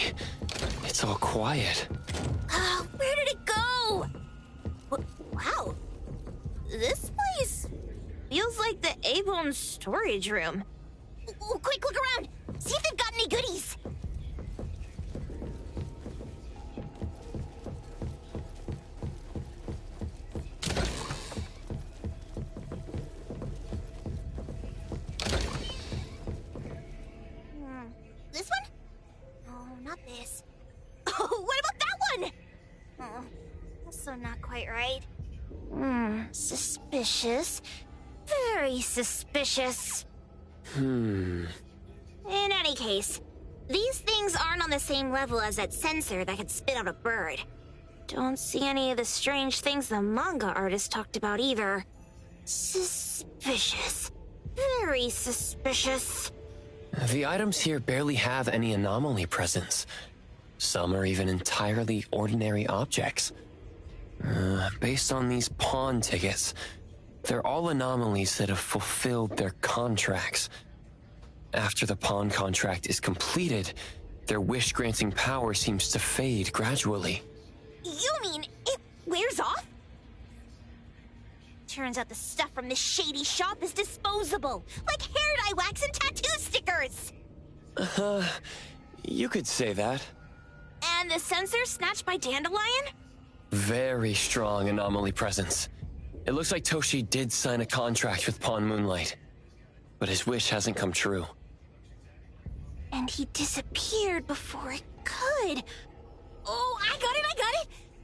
it's all quiet. Where did it go? Wow. This place feels like the A-Bone storage room. Quick, look around. See if they've got any goodies. This one? Oh, not this. Oh, what about that one? Oh, also not quite right. Suspicious. Very suspicious. In any case, these things aren't on the same level as that sensor that could spit out a bird. Don't see any of the strange things the manga artist talked about either. Suspicious. Very suspicious. The items here barely have any anomaly presence. Some are even entirely ordinary objects. Based on these pawn tickets, they're all anomalies that have fulfilled their contracts. After the pawn contract is completed, their wish-granting power seems to fade gradually. You mean it wears off? Turns out the stuff from this shady shop is disposable, like hair dye wax and tattoo stickers! You could say that. And the sensor snatched by Dandelion? Very strong anomaly presence. It looks like Toshi did sign a contract with Pawn Moonlight, but his wish hasn't come true. And he disappeared before it could. Oh, I got it!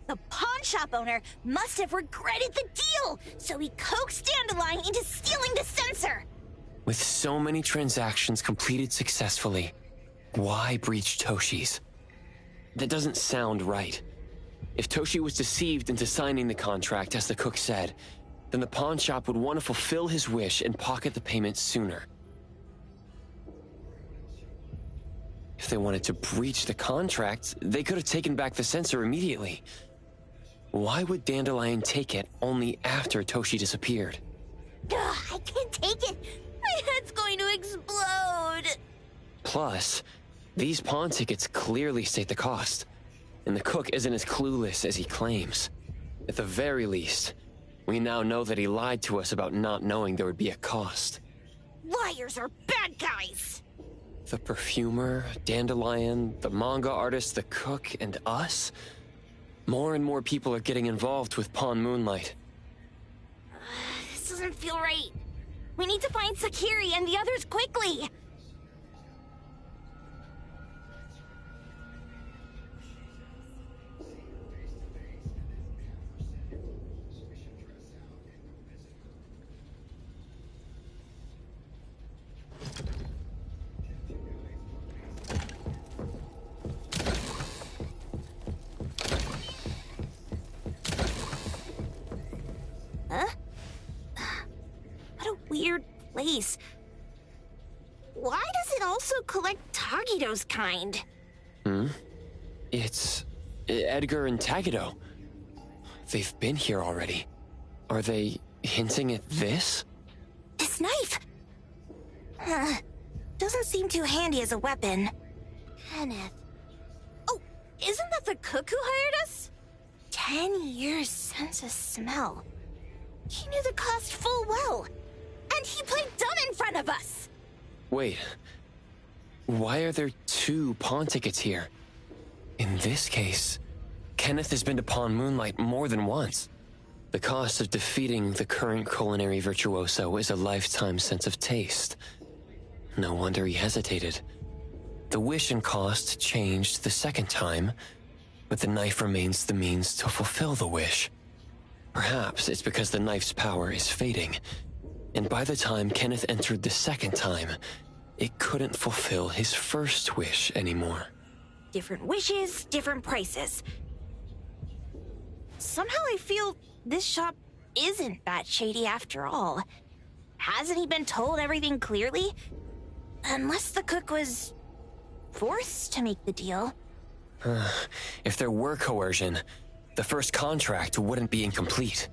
The pawn shop owner must have regretted the deal, so he coaxed Dandelion into stealing the sensor. With so many transactions completed successfully, why breach Toshi's? That doesn't sound right. If Toshi was deceived into signing the contract, as the cook said, then the pawn shop would want to fulfill his wish and pocket the payment sooner. If they wanted to breach the contract, they could have taken back the sensor immediately. Why would Dandelion take it only after Toshi disappeared? Ugh, I can't take it! My head's going to explode! Plus, these pawn tickets clearly state the cost, and the cook isn't as clueless as he claims. At the very least, we now know that he lied to us about not knowing there would be a cost. Liars are bad guys! The perfumer, Dandelion, the manga artist, the cook, and us? More and more people are getting involved with Pawn Moonlight. This doesn't feel right. We need to find Sakiri and the others quickly! Weird place. Why does it also collect Tagido's kind? It's Edgar and Tagido. They've been here already. Are they hinting at this? This knife! Doesn't seem too handy as a weapon. Kenneth. Oh, isn't that the cook who hired us? 10 years sense of smell. He knew the cost full well. And he played dumb in front of us! Wait. Why are there 2 pawn tickets here? In this case, Kenneth has been to Pawn Moonlight more than once. The cost of defeating the current culinary virtuoso is a lifetime sense of taste. No wonder he hesitated. The wish and cost changed the second time, but the knife remains the means to fulfill the wish. Perhaps it's because the knife's power is fading, and by the time Kenneth entered the second time, it couldn't fulfill his first wish anymore. Different wishes, different prices. Somehow I feel this shop isn't that shady after all. Hasn't he been told everything clearly? Unless the cook was forced to make the deal. If there were coercion, the first contract wouldn't be incomplete.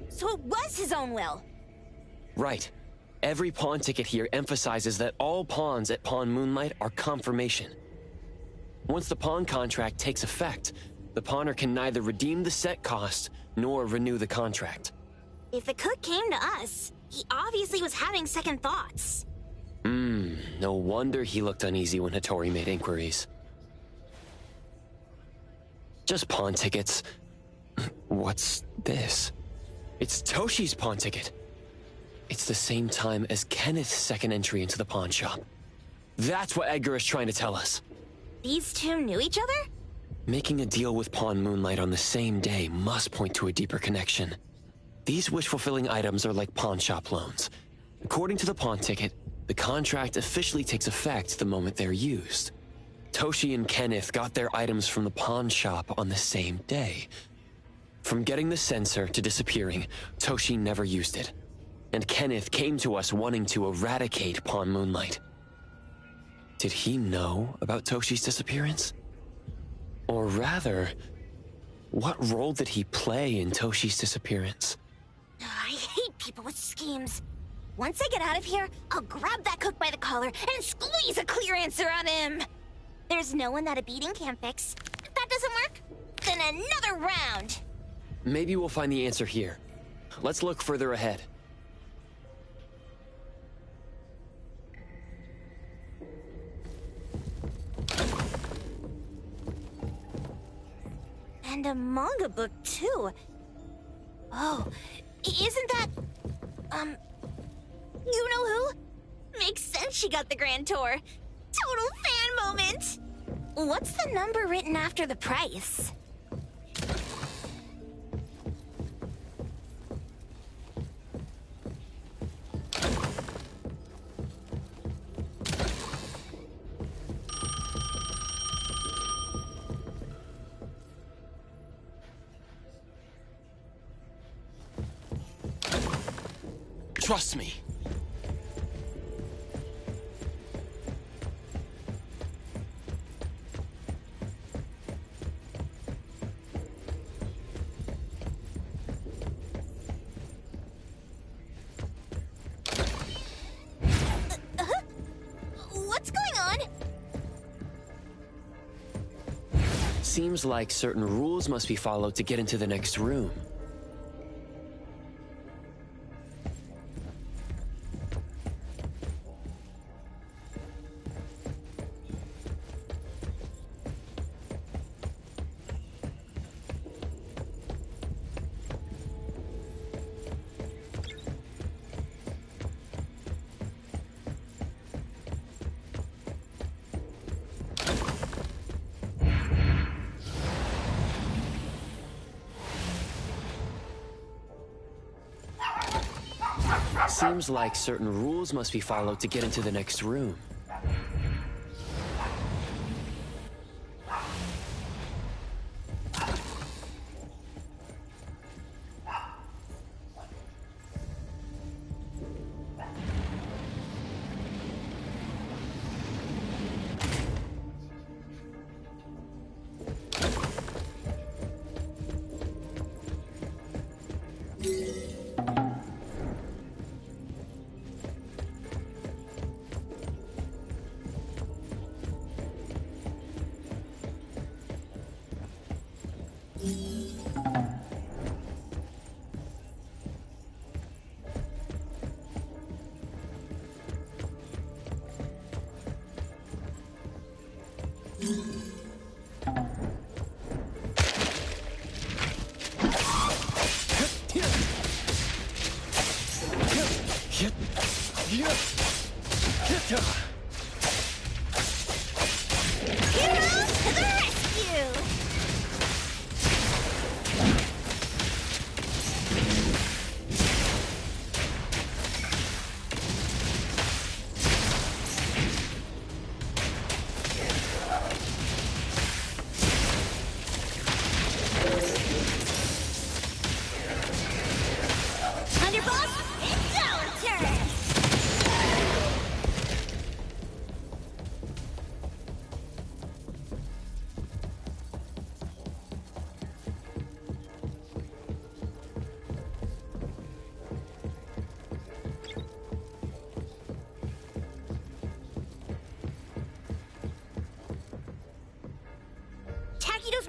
So it was his own will. Right. Every pawn ticket here emphasizes that all pawns at Pawn Moonlight are confirmation. Once the pawn contract takes effect, the pawner can neither redeem the set cost nor renew the contract. If the cook came to us, he obviously was having second thoughts. No wonder he looked uneasy when Hattori made inquiries. Just pawn tickets. What's this? It's Toshi's pawn ticket. It's the same time as Kenneth's second entry into the pawn shop. That's what Edgar is trying to tell us. These 2 knew each other? Making a deal with Pawn Moonlight on the same day must point to a deeper connection. These wish-fulfilling items are like pawn shop loans. According to the pawn ticket, the contract officially takes effect the moment they're used. Toshi and Kenneth got their items from the pawn shop on the same day. From getting the sensor to disappearing, Toshi never used it. And Kenneth came to us wanting to eradicate Pawn Moonlight. Did he know about Toshi's disappearance? Or rather, what role did he play in Toshi's disappearance? I hate people with schemes. Once I get out of here, I'll grab that cook by the collar and squeeze a clear answer on him. There's no one that a beating can't fix. If that doesn't work, then another round. Maybe we'll find the answer here. Let's look further ahead. And a manga book, too. Oh, isn't that... you know who? Makes sense she got the Grand Tour. Total fan moment! What's the number written after the price? Trust me. What's going on? Seems like certain rules must be followed to get into the next room. Seems like certain rules must be followed to get into the next room.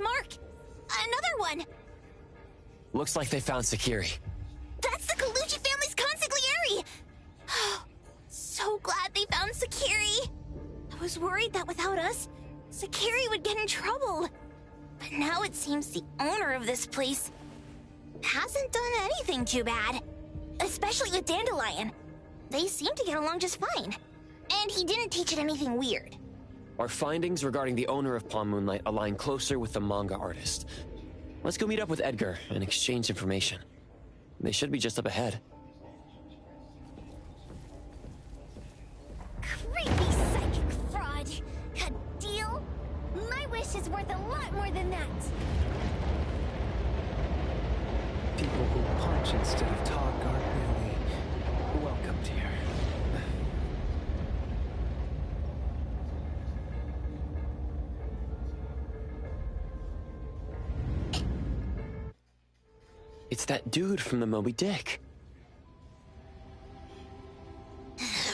Mark! Another one! Looks like they found Sakiri. That's the Kaluji family's consigliere! So glad they found Sakiri! I was worried that without us, Sakiri would get in trouble. But now it seems the owner of this place hasn't done anything too bad. Especially with Dandelion. They seem to get along just fine. And he didn't teach it anything weird. Our findings regarding the owner of Palm Moonlight align closer with the manga artist. Let's go meet up with Edgar and exchange information. They should be just up ahead. Creepy psychic fraud! A deal? My wish is worth a lot more than that! People who punch instead of talk aren't really welcomed here. It's that dude from the Moby Dick.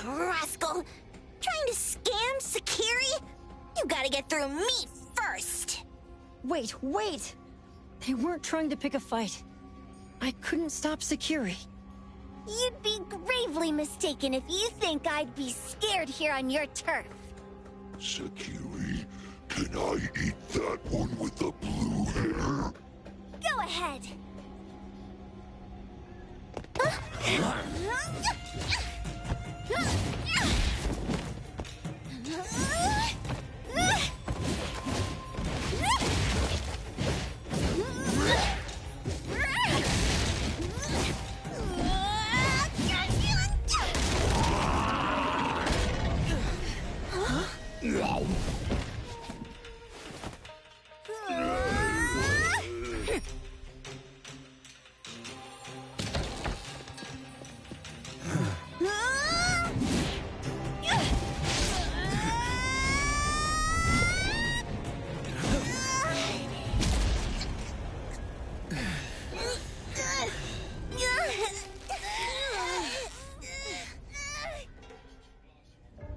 Rascal! Trying to scam Sakiri? You gotta get through me first! Wait! They weren't trying to pick a fight. I couldn't stop Sakiri. You'd be gravely mistaken if you think I'd be scared here on your turf. Sakiri, can I eat that one with the blue hair? Go ahead.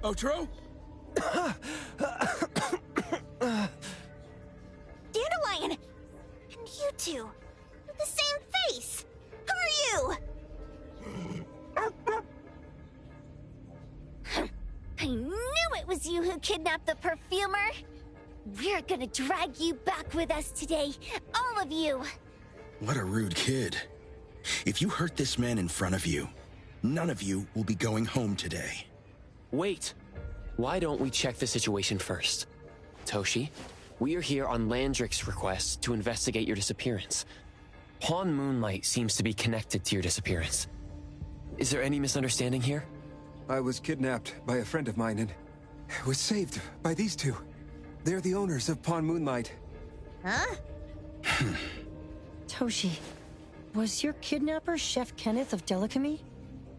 Otro? Dandelion! And you two! With the same face! Who are you? I knew it was you who kidnapped the perfumer! We're gonna drag you back with us today, all of you! What a rude kid. If you hurt this man in front of you, none of you will be going home today. Wait! Why don't we check the situation first? Toshi, we are here on Landrick's request to investigate your disappearance. Pawn Moonlight seems to be connected to your disappearance. Is there any misunderstanding here? I was kidnapped by a friend of mine and was saved by these two. They're the owners of Pawn Moonlight. Huh? Toshi, was your kidnapper Chef Kenneth of Delicamy?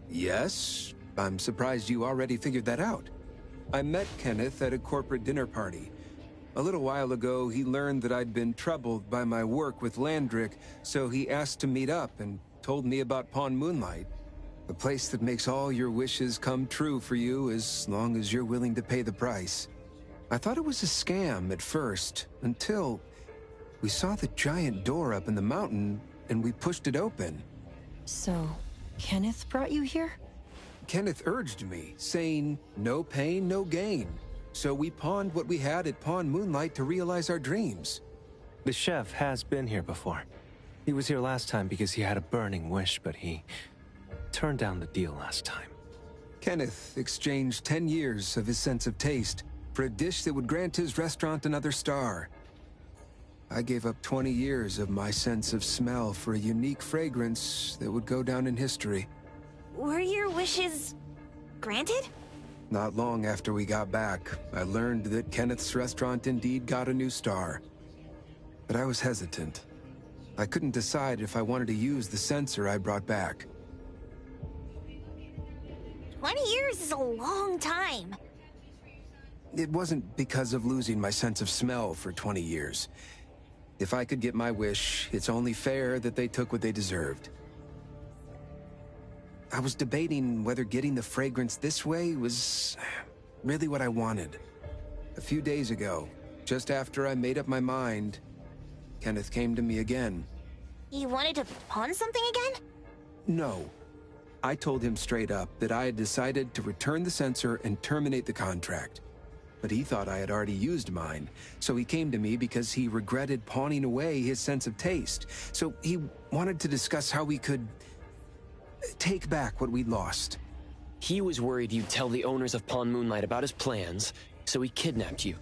Yes. I'm surprised you already figured that out. I met Kenneth at a corporate dinner party. A little while ago, he learned that I'd been troubled by my work with Landrick, so he asked to meet up and told me about Pawn Moonlight. A place that makes all your wishes come true for you as long as you're willing to pay the price. I thought it was a scam at first, until we saw the giant door up in the mountain and we pushed it open. So, Kenneth brought you here? Kenneth urged me, saying, no pain, no gain. So we pawned what we had at Pawn Moonlight to realize our dreams. The chef has been here before. He was here last time because he had a burning wish, but he turned down the deal last time. Kenneth exchanged 10 years of his sense of taste for a dish that would grant his restaurant another star. I gave up 20 years of my sense of smell for a unique fragrance that would go down in history. Were your wishes granted? Not long after we got back, I learned that Kenneth's restaurant indeed got a new star. But I was hesitant. I couldn't decide if I wanted to use the sensor I brought back. 20 years is a long time. It wasn't because of losing my sense of smell for 20 years. If I could get my wish, it's only fair that they took what they deserved. I was debating whether getting the fragrance this way was really what I wanted. A few days ago, just after I made up my mind, Kenneth came to me again. You wanted to pawn something again? No. I told him straight up that I had decided to return the sensor and terminate the contract. But he thought I had already used mine, so he came to me because he regretted pawning away his sense of taste. So he wanted to discuss how we could take back what we'd lost. He was worried you'd tell the owners of Pawn Moonlight about his plans, so he kidnapped you.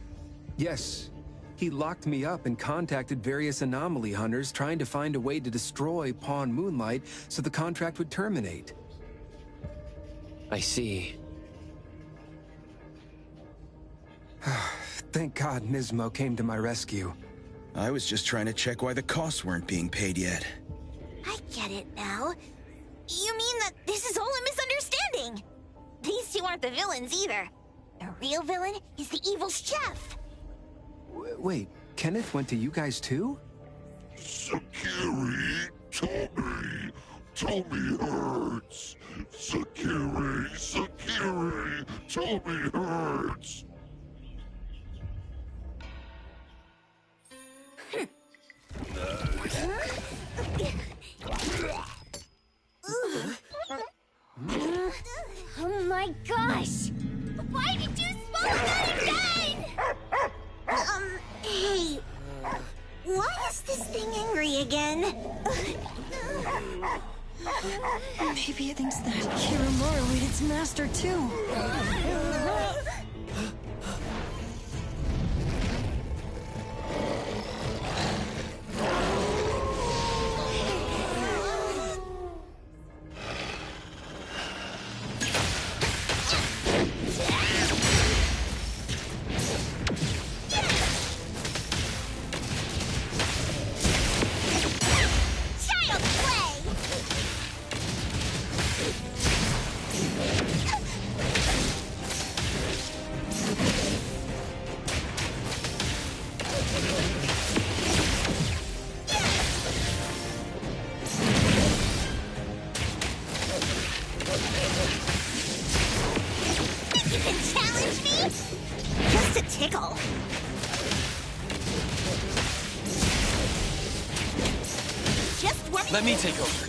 Yes. He locked me up and contacted various anomaly hunters trying to find a way to destroy Pawn Moonlight so the contract would terminate. I see. Thank God Nismo came to my rescue. I was just trying to check why the costs weren't being paid yet. I get it now. You mean that this is all a misunderstanding? These two aren't the villains either. The real villain is the evil chef. Wait, Kenneth went to you guys too? Sakiri, Toby hurts! Sakiri! Toby hurts! Oh my gosh! Why did you swallow that again? Hey, why is this thing angry again? Maybe it thinks that Kiramaru ate its master too. Let me take over.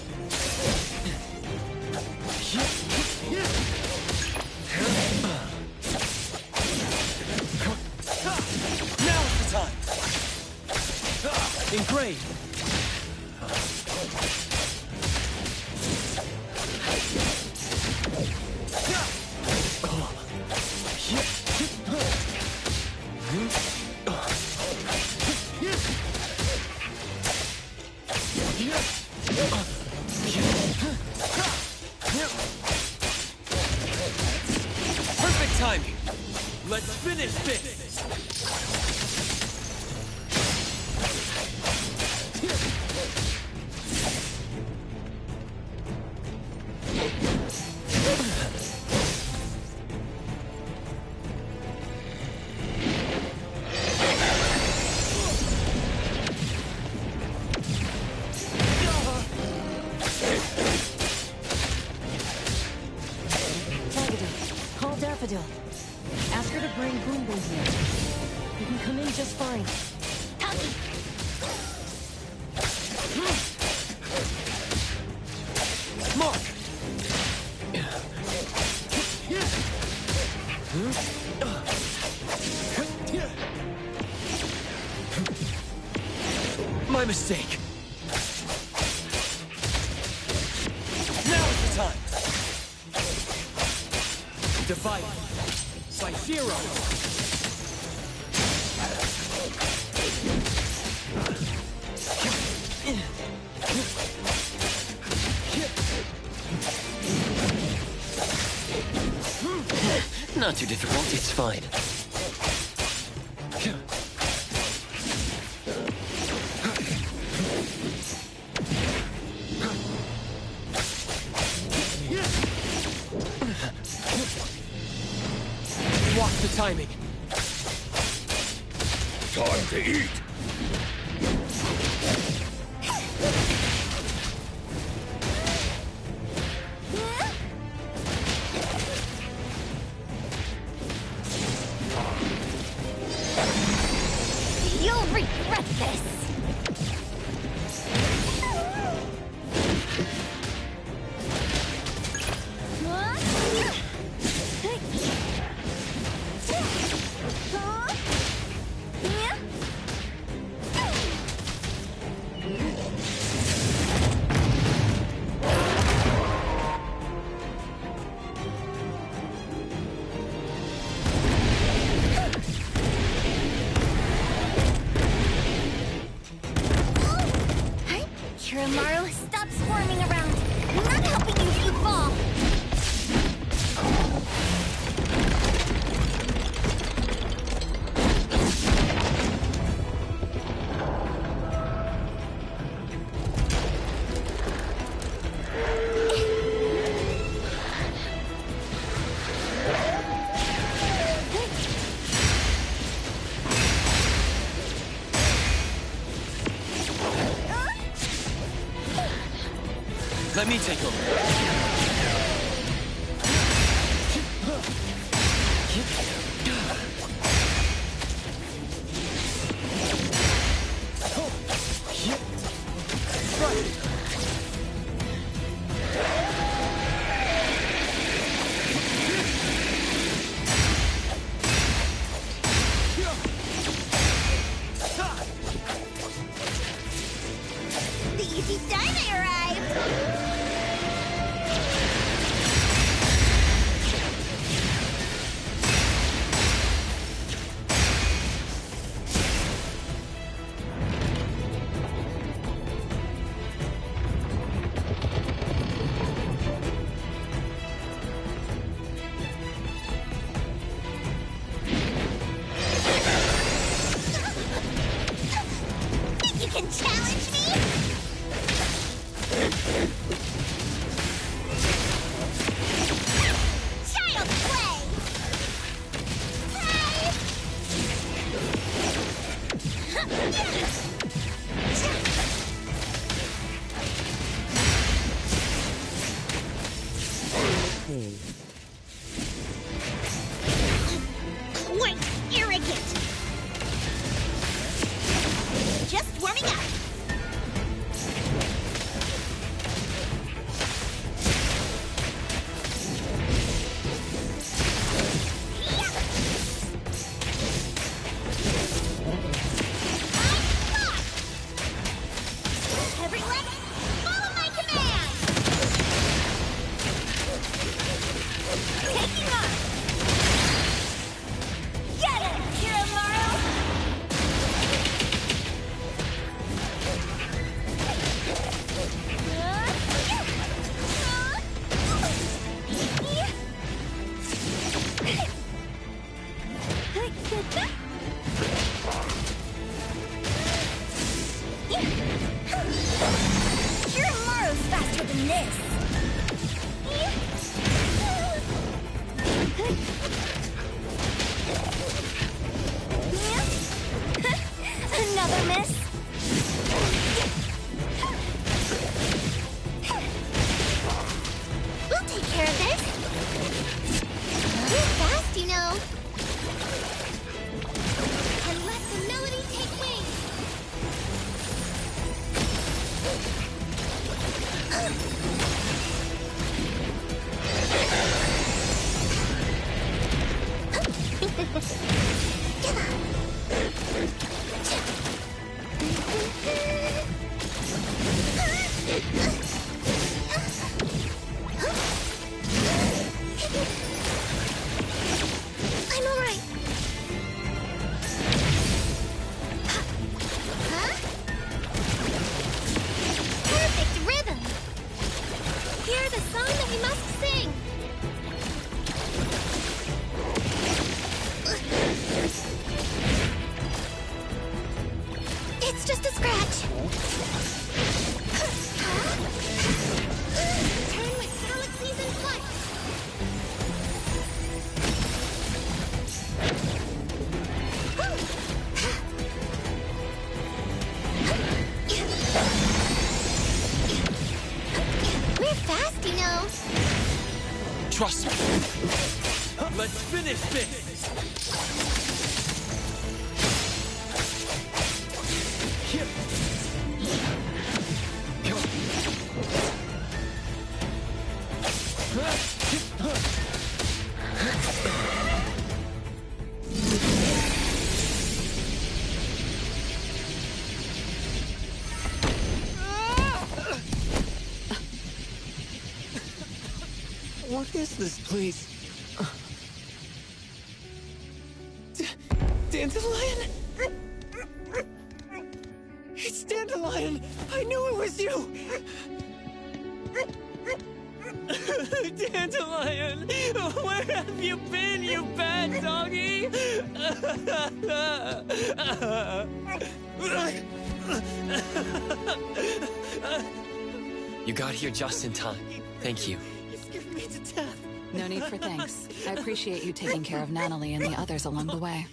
Now's the time. Engrave. Perfect timing. Let's finish this. Call Daffodil. Ask her to bring Boom Boom here. You can come in just fine. Mark! My mistake. Now is the time. Divide by 0. Not too difficult, it's fine. Watch the timing. Time to eat! You'll regret this! Let me take over. The Easy Dynamite arrived! Think you can challenge me? Child's play! Hey. Quite arrogant! Just warming up! Everyone, follow my command! Taking off! Get him, Kiramaru! Kiramaru's faster than this! Another miss? We'll take care of this. You're fast, you know. And let the melody take wing. I'm all right. Huh? Perfect rhythm. Hear the song that we must sing. It's just a scratch. Turn with galaxies in flight. We're fast, you know. Trust me. Let's finish this! What is this place? Dandelion? It's Dandelion! I knew it was you! Dandelion! Where have you been, you bad doggy? You got here just in time. Thank you. You scared me to death. No need for thanks. I appreciate you taking care of Natalie and the others along the way.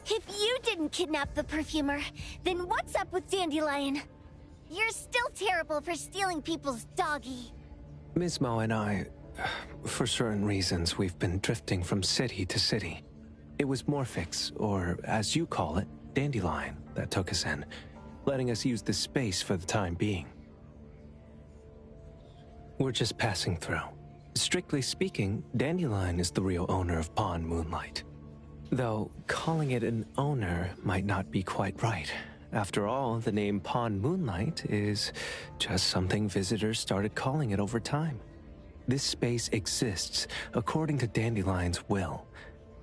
If you didn't kidnap the perfumer, then what's up with Dandelion? You're still terrible for stealing people's doggy. Mismo and I, for certain reasons, we've been drifting from city to city. It was Morphix, or as you call it, Dandelion, that took us in, letting us use the space for the time being. We're just passing through. Strictly speaking, Dandelion is the real owner of Pawn Moonlight. Though calling it an owner might not be quite right. After all, the name Pawn Moonlight is just something visitors started calling it over time. This space exists according to Dandelion's will.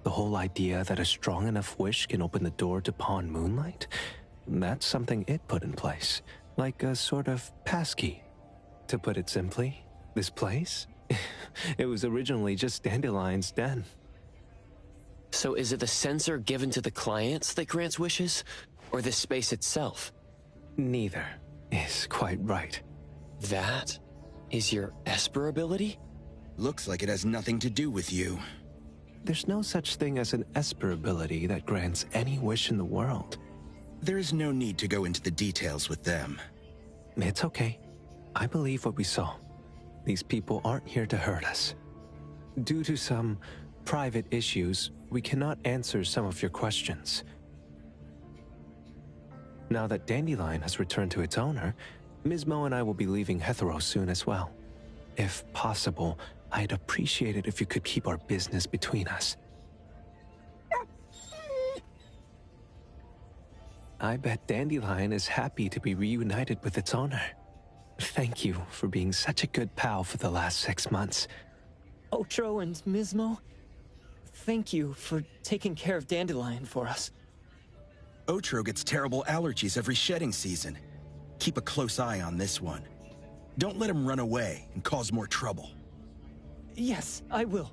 The whole idea that a strong enough wish can open the door to Pawn Moonlight, that's something it put in place, like a sort of passkey. To put it simply, this place? It was originally just Dandelion's den. So is it the sensor given to the clients that grants wishes, or the space itself? Neither is quite right. That is your Esper ability? Looks like it has nothing to do with you. There's no such thing as an Esper ability that grants any wish in the world. There is no need to go into the details with them. It's okay. I believe what we saw. These people aren't here to hurt us. Due to some private issues, we cannot answer some of your questions. Now that Dandelion has returned to its owner, Mismo and I will be leaving Hetero soon as well. If possible, I'd appreciate it if you could keep our business between us. I bet Dandelion is happy to be reunited with its owner. Thank you for being such a good pal for the last 6 months. Otro and Mismo, thank you for taking care of Dandelion for us. Otro gets terrible allergies every shedding season. Keep a close eye on this one. Don't let him run away and cause more trouble. Yes, I will.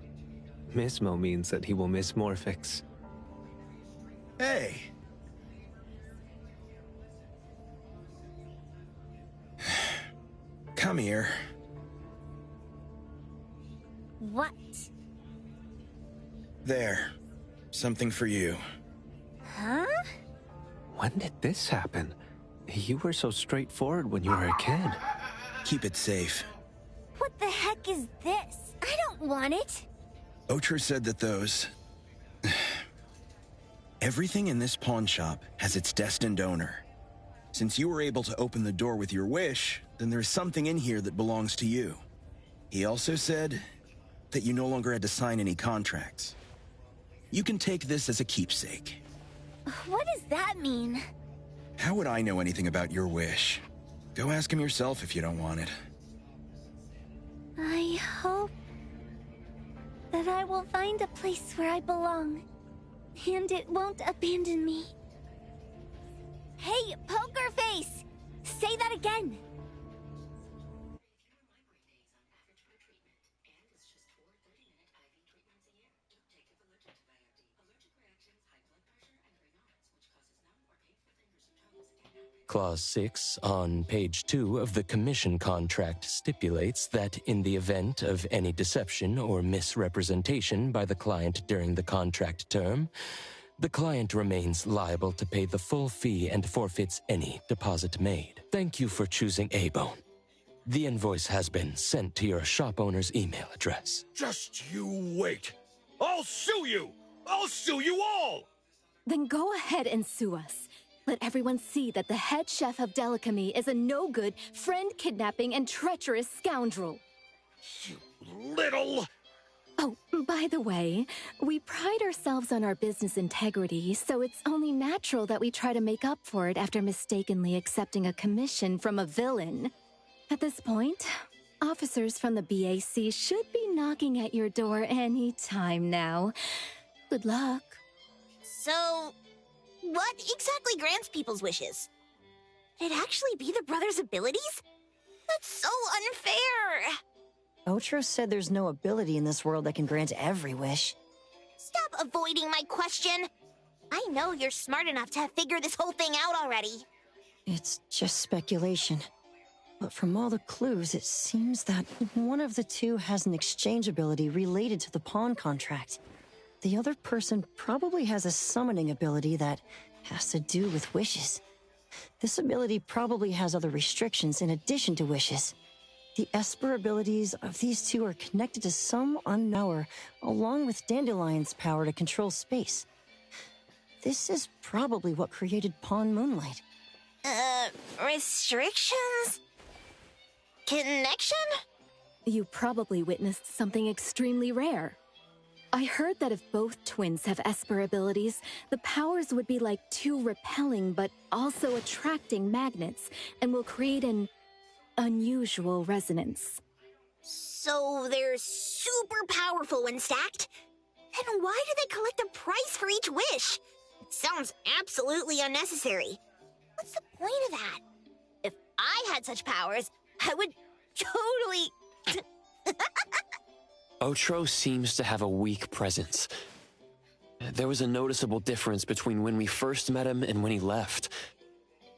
Mismo means that he will miss Morphix. Hey! Come here. What? There. Something for you. Huh? When did this happen? You were so straightforward when you were a kid. Keep it safe. What the heck is this? I don't want it. Otro said that those... Everything in this pawn shop has its destined owner. Since you were able to open the door with your wish, then there's something in here that belongs to you. He also said that you no longer had to sign any contracts. You can take this as a keepsake. What does that mean? How would I know anything about your wish? Go ask him yourself if you don't want it. I hope that I will find a place where I belong, and it won't abandon me. Hey, Poker Face! Say that again! Clause 6 on page 2 of the commission contract stipulates that in the event of any deception or misrepresentation by the client during the contract term, the client remains liable to pay the full fee and forfeits any deposit made. Thank you for choosing A-Bone. The invoice has been sent to your shop owner's email address. Just you wait. I'll sue you! I'll sue you all! Then go ahead and sue us. Let everyone see that the head chef of Delicamy is a no-good, friend-kidnapping, and treacherous scoundrel. You little... Oh, by the way, we pride ourselves on our business integrity, so it's only natural that we try to make up for it after mistakenly accepting a commission from a villain. At this point, officers from the BAC should be knocking at your door any time now. Good luck. So, what exactly grants people's wishes? Could it actually be the brothers' abilities? That's so unfair! Otro said there's no ability in this world that can grant every wish. Stop avoiding my question! I know you're smart enough to have figured this whole thing out already. It's just speculation. But from all the clues, it seems that one of the two has an exchange ability related to the pawn contract. The other person probably has a summoning ability that has to do with wishes. This ability probably has other restrictions in addition to wishes. The Esper abilities of these two are connected to some unknown power, along with Dandelion's power to control space. This is probably what created Pawn Moonlight. Restrictions? Connection? You probably witnessed something extremely rare. I heard that if both twins have Esper abilities, the powers would be like two repelling but also attracting magnets and will create an unusual resonance. So they're super powerful when stacked? Then why do they collect a price for each wish? It sounds absolutely unnecessary. What's the point of that? If I had such powers, I would totally... Otro seems to have a weak presence. There was a noticeable difference between when we first met him and when he left.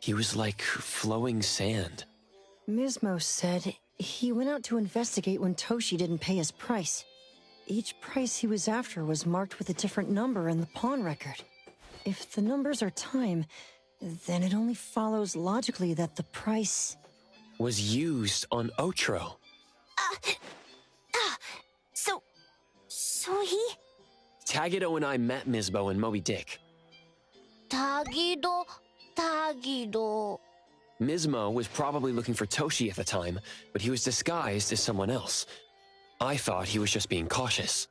He was like flowing sand. Mismo said he went out to investigate when Toshi didn't pay his price. Each price he was after was marked with a different number in the pawn record. If the numbers are time, then it only follows logically that the price... was used on Otro. So he... Tagido and I met Mismo and Moby Dick. Tagido. Mismo was probably looking for Toshi at the time, but he was disguised as someone else. I thought he was just being cautious.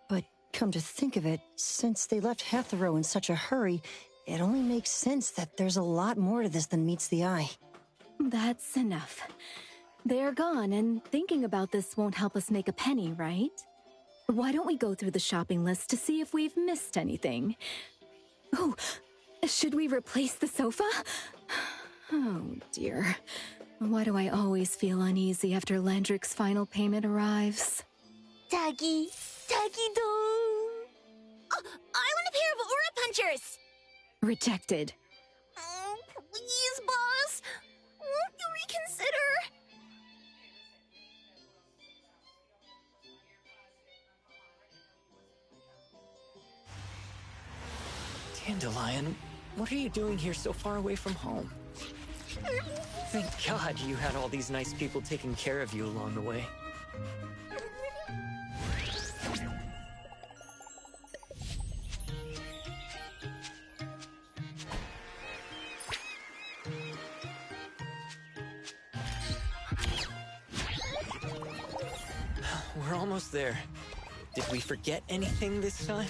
But come to think of it, since they left Hethero in such a hurry, it only makes sense that there's a lot more to this than meets the eye. That's enough. They're gone, and thinking about this won't help us make a penny, right? Why don't we go through the shopping list to see if we've missed anything? Oh, should we replace the sofa? Oh, dear. Why do I always feel uneasy after Landric's final payment arrives? Tagido. Oh, I want a pair of Aura Punchers! Rejected. Oh, please, boss. Won't you reconsider? Dandelion, what are you doing here so far away from home? Thank God you had all these nice people taking care of you along the way. We're almost there. Did we forget anything this time?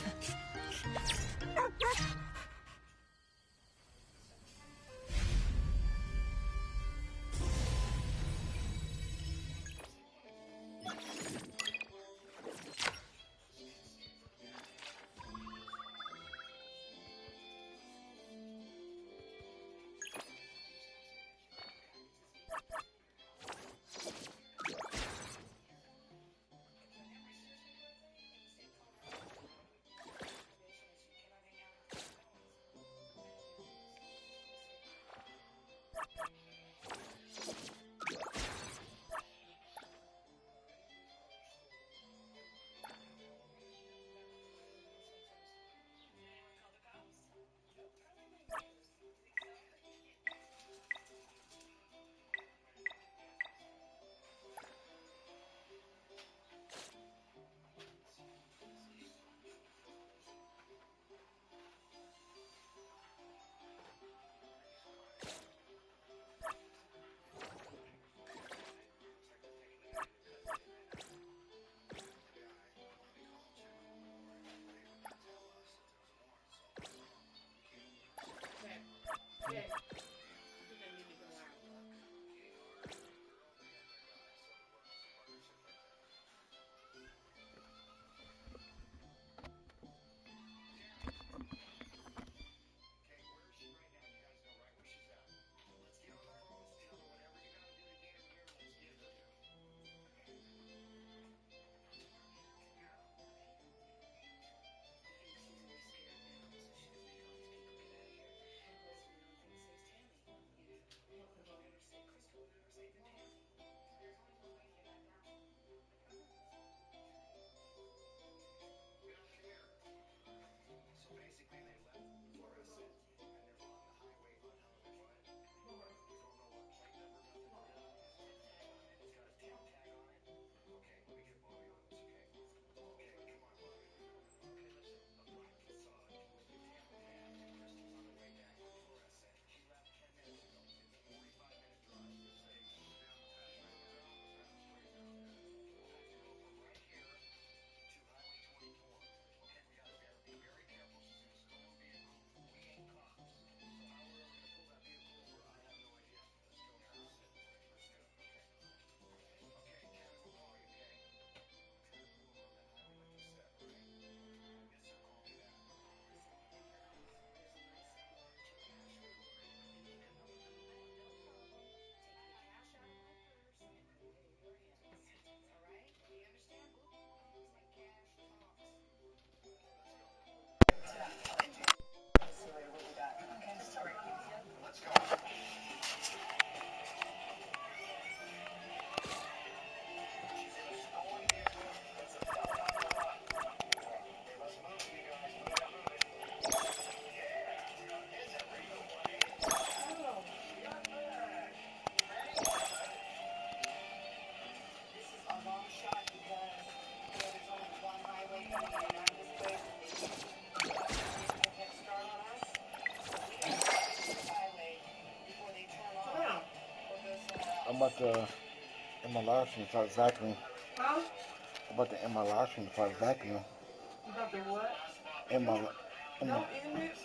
the Emma Larson starts vacuuming. Huh? About the Emma Larson starts vacuuming. About the what? Emma. No, isn't it?